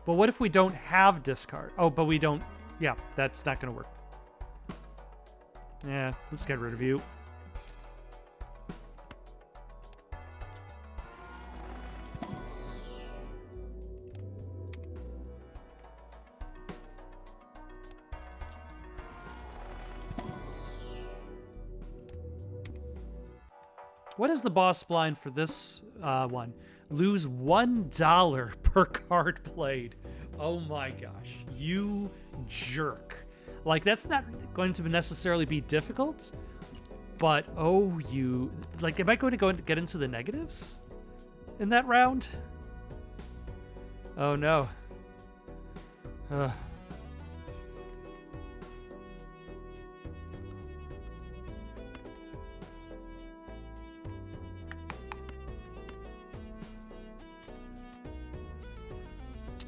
But what if we don't have discard? Oh, but we don't... Yeah, that's not going to work. Yeah, let's get rid of you. What is the boss blind for this one? Lose $1 per card played. Oh my gosh. You jerk. Like, that's not going to necessarily be difficult, but oh, you... Like, am I going to get into the negatives in that round? Oh no.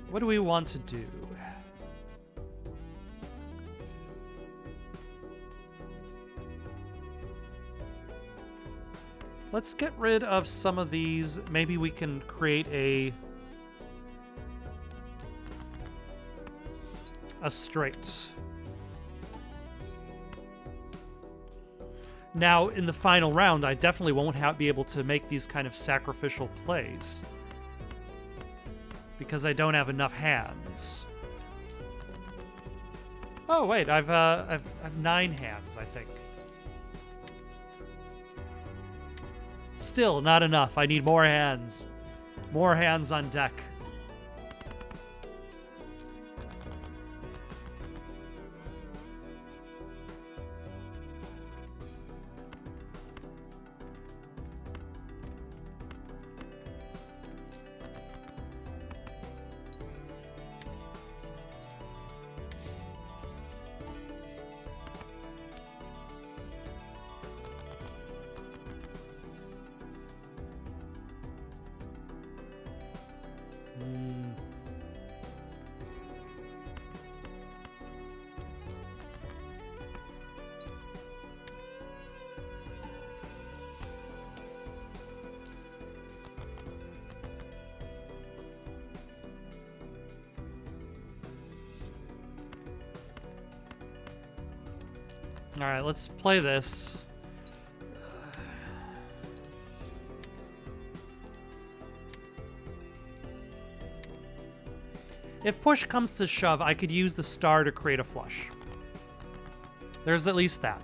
What do we want to do? Let's get rid of some of these. Maybe we can create a straight. Now, in the final round, I definitely won't be able to make these kind of sacrificial plays because I don't have enough hands. Oh wait, I've 9 hands, I think. Still not enough. I need more hands. More hands on deck. All right, let's play this. If push comes to shove, I could use the star to create a flush. There's at least that.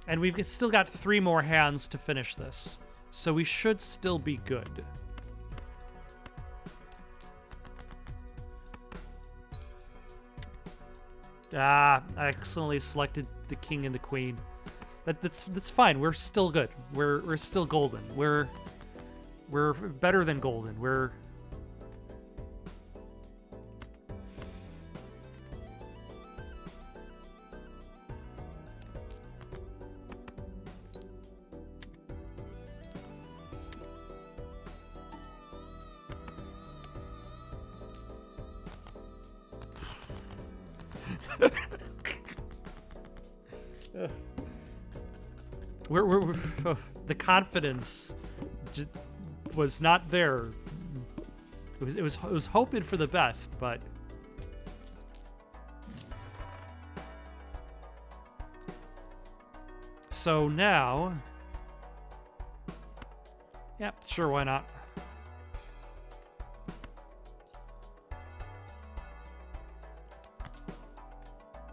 And we've still got 3 more hands to finish this. So we should still be good. Ah, I accidentally selected the king and the queen. That's fine. We're still good. We're still golden. We're better than golden. We're the confidence was not there. It was hoping for the best, but so now, yeah, sure, why not?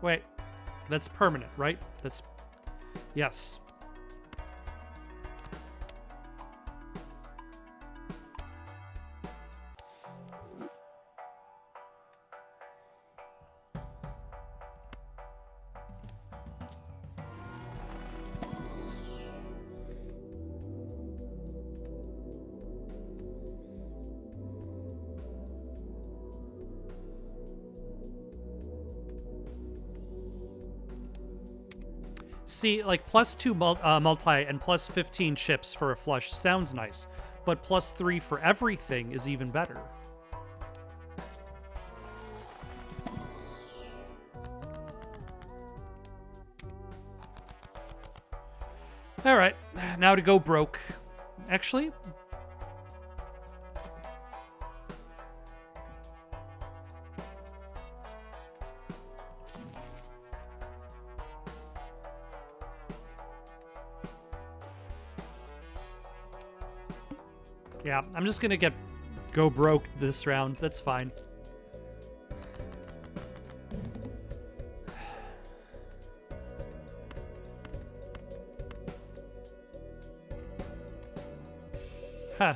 Wait, that's permanent, right? That's yes. See, like +2 multi and +15 chips for a flush sounds nice, but +3 for everything is even better. All right, now to go broke. Actually, Yeah, I'm just gonna go broke this round. That's fine. Huh.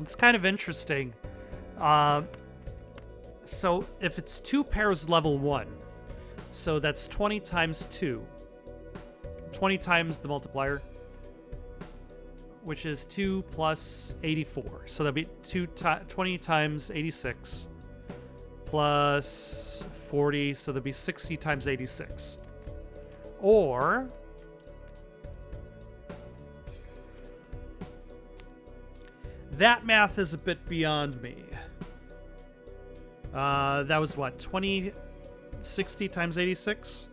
It's kind of interesting. So if it's 2 pairs level 1, so that's 20 times 2. 20 times the multiplier, which is 2 plus 84. So that'd be 20 times 86 plus 40, so that'd be 60 times 86. Or that math is a bit beyond me. That was what, 60 times 86?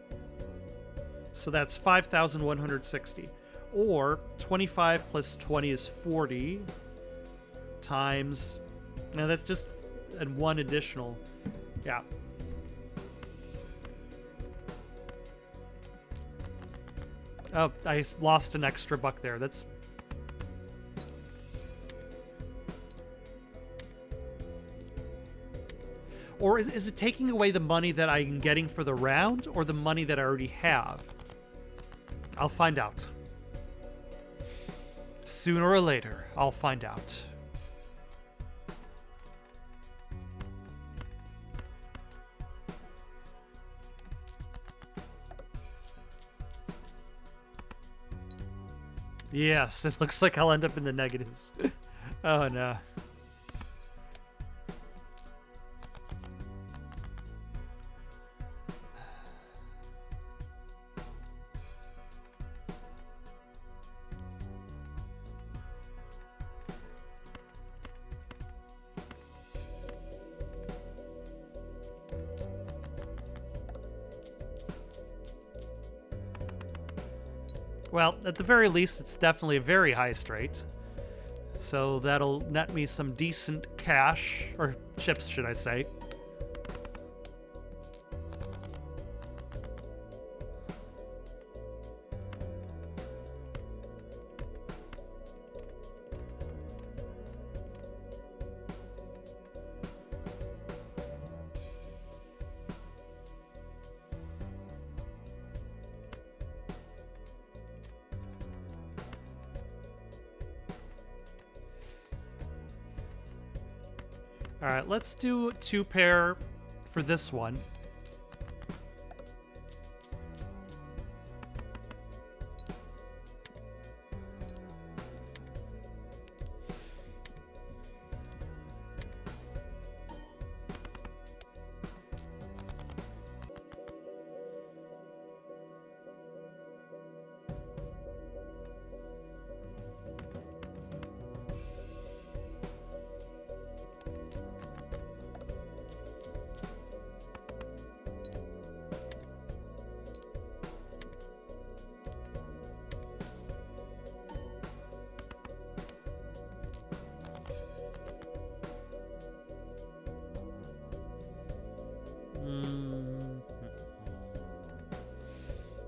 So that's 5,160. Or 25 plus 20 is 40 times... No, that's just and one additional. Yeah. Oh, I lost an extra buck there. That's... Or is it taking away the money that I'm getting for the round, or the money that I already have? I'll find out. Sooner or later, I'll find out. Yes, it looks like I'll end up in the negatives. Oh no. Well, at the very least, it's definitely a very high straight. So that'll net me some decent cash, or chips, should I say. All right, let's do 2 pair for this one.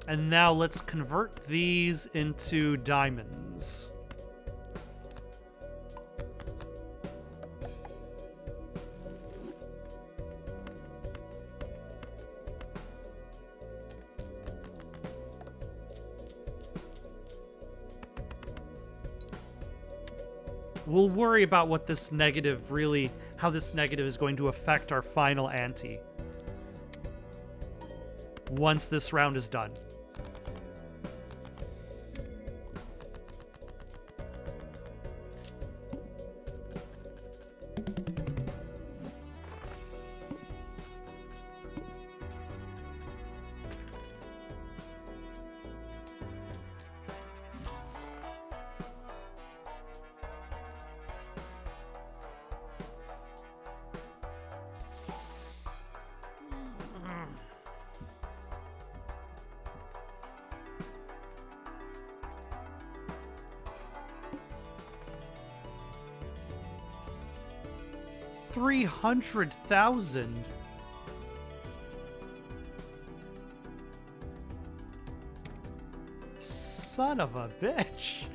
And now let's convert these into diamonds. We'll worry about what this negative really, how this negative is going to affect our final ante once this round is done. $300,000. Son of a bitch.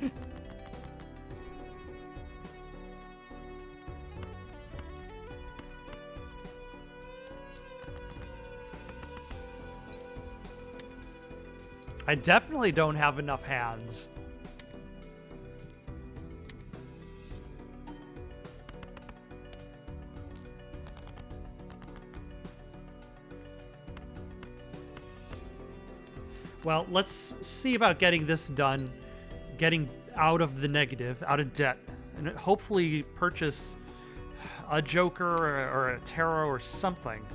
I definitely don't have enough hands. Well, let's see about getting this done, getting out of the negative, out of debt, and hopefully purchase a Joker or a Tarot or something.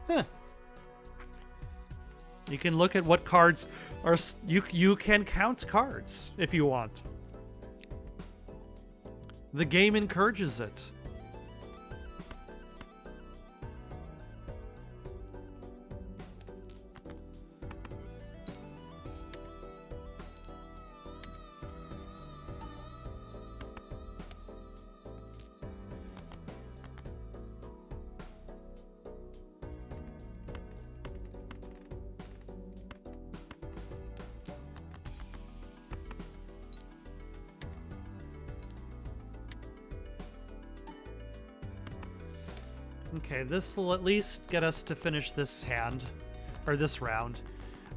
Huh. You can look at what cards are. You can count cards if you want. The game encourages it. Okay, this will at least get us to finish this hand, or this round.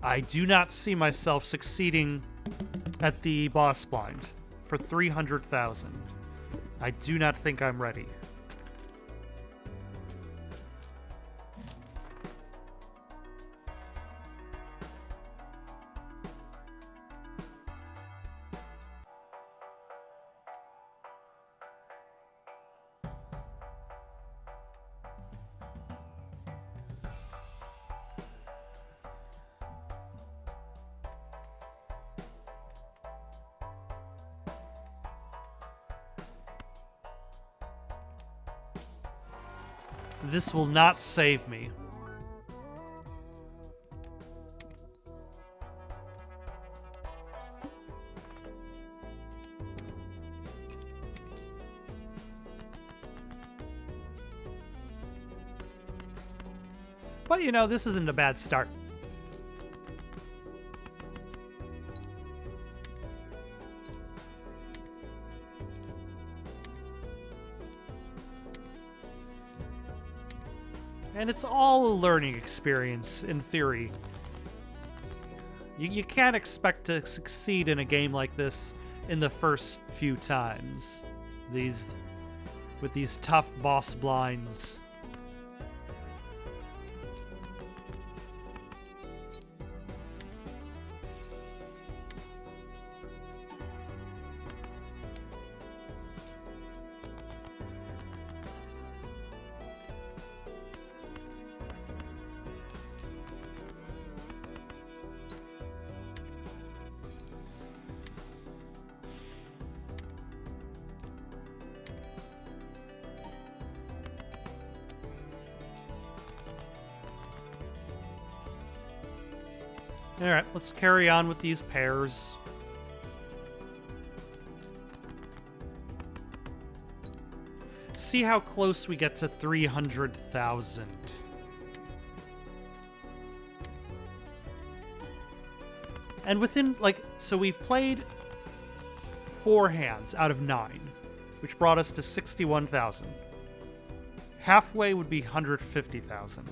I do not see myself succeeding at the boss blind for 300,000. I do not think I'm ready. This will not save me. But, you know, this isn't a bad start. And it's all a learning experience, in theory. You can't expect to succeed in a game like this in the first few times. With these tough boss blinds. Alright, let's carry on with these pairs. See how close we get to 300,000. And within, like, so we've played 4 hands out of 9, which brought us to 61,000. Halfway would be 150,000.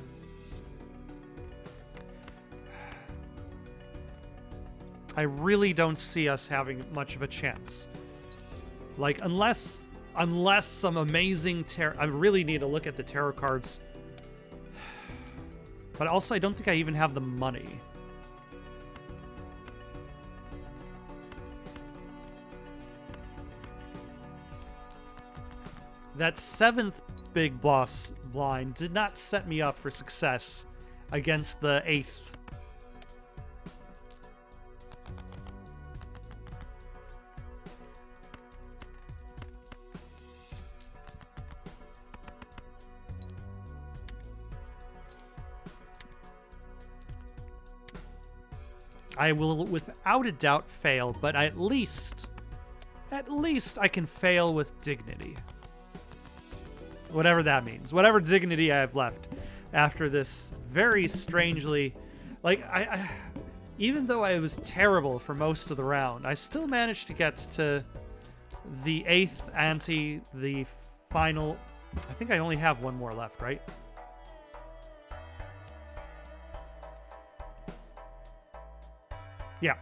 I really don't see us having much of a chance. Like, unless some amazing tarot... I really need to look at the tarot cards. But also, I don't think I even have the money. That 7th big boss blind did not set me up for success against the 8th. I will without a doubt fail, but at least I can fail with dignity. Whatever that means. Whatever dignity I have left after this very strangely, like, I even though I was terrible for most of the round, I still managed to get to the 8th ante, the final. I think I only have one more left, right? Yeah.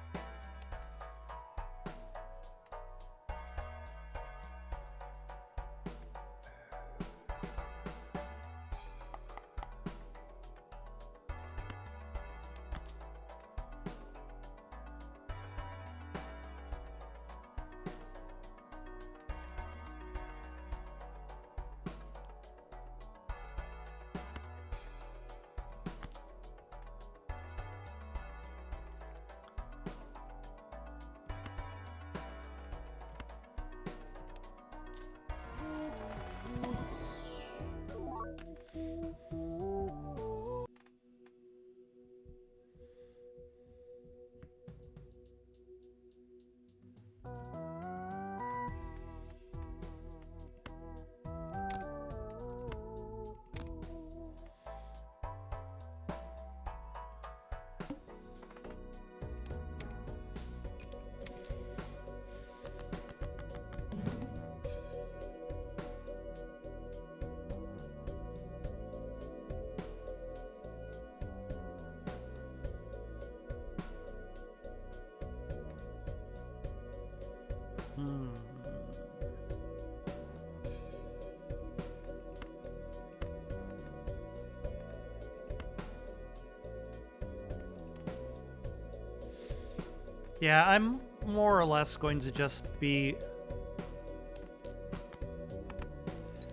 Yeah, I'm more or less going to just be...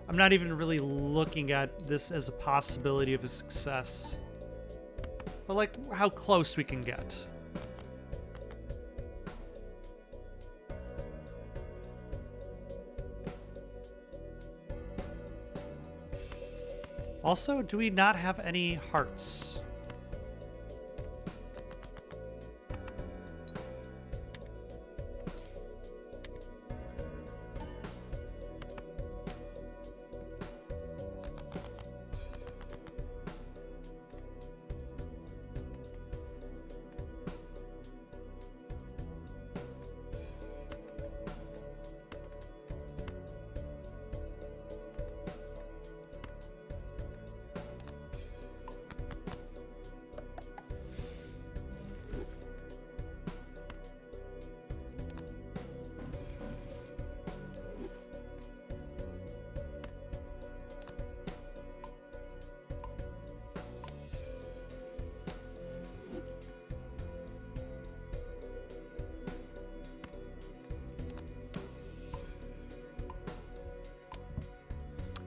I'm not even really looking at this as a possibility of a success. But, like, how close we can get. Also, do we not have any hearts?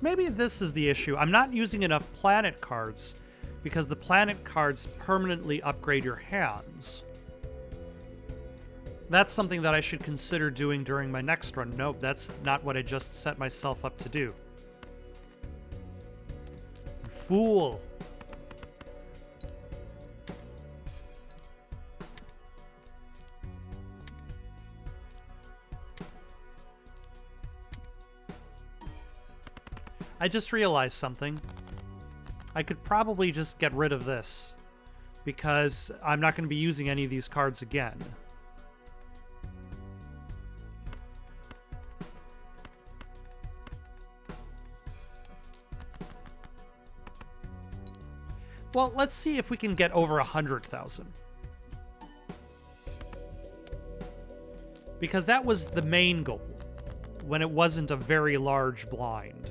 Maybe this is the issue. I'm not using enough planet cards because the planet cards permanently upgrade your hands. That's something that I should consider doing during my next run. Nope, that's not what I just set myself up to do. Fool. I just realized something. I could probably just get rid of this because I'm not going to be using any of these cards again. Well, let's see if we can get over 100,000. Because that was the main goal when it wasn't a very large blind.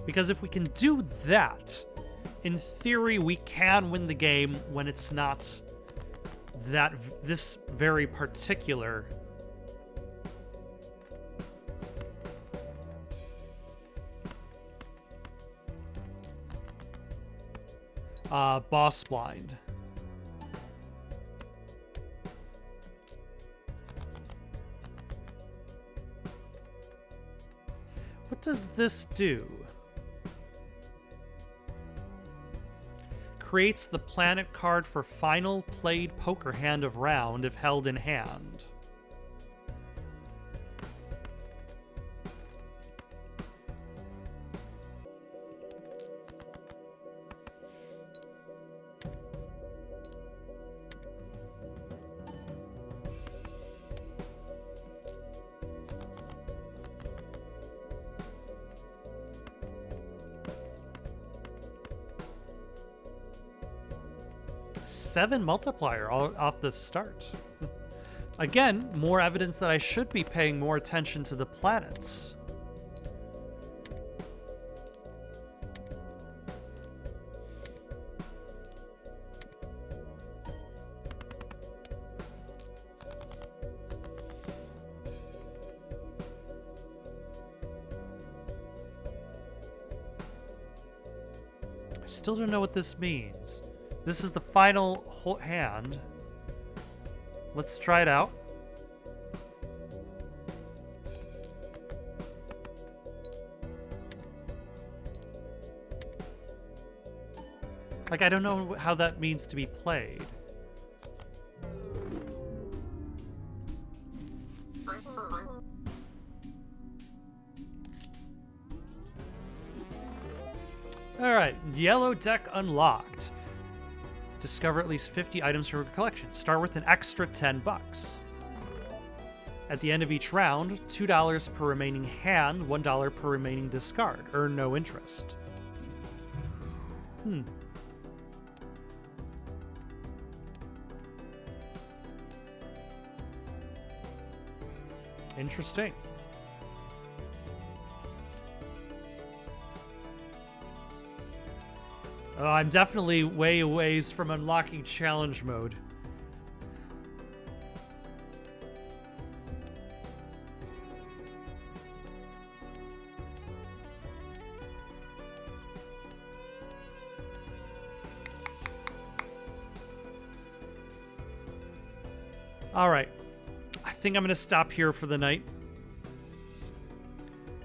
Because if we can do that, in theory, we can win the game when it's not this very particular boss blind. What does this do? Creates the planet card for final played poker hand of round if held in hand. Seven multiplier off the start. Again, more evidence that I should be paying more attention to the planets. I still don't know what this means. This is the final hand. Let's try it out. Like, I don't know how that means to be played. Alright, yellow deck unlocked. Discover at least 50 items from your collection. Start with an extra 10 bucks. At the end of each round, $2 per remaining hand, $1 per remaining discard. Earn no interest. Interesting. Oh, I'm definitely way a ways from unlocking challenge mode. All right. I think I'm going to stop here for the night.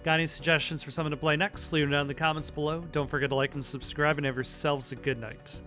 Got any suggestions for someone to play next? Leave them down in the comments below. Don't forget to like and subscribe, and have yourselves a good night.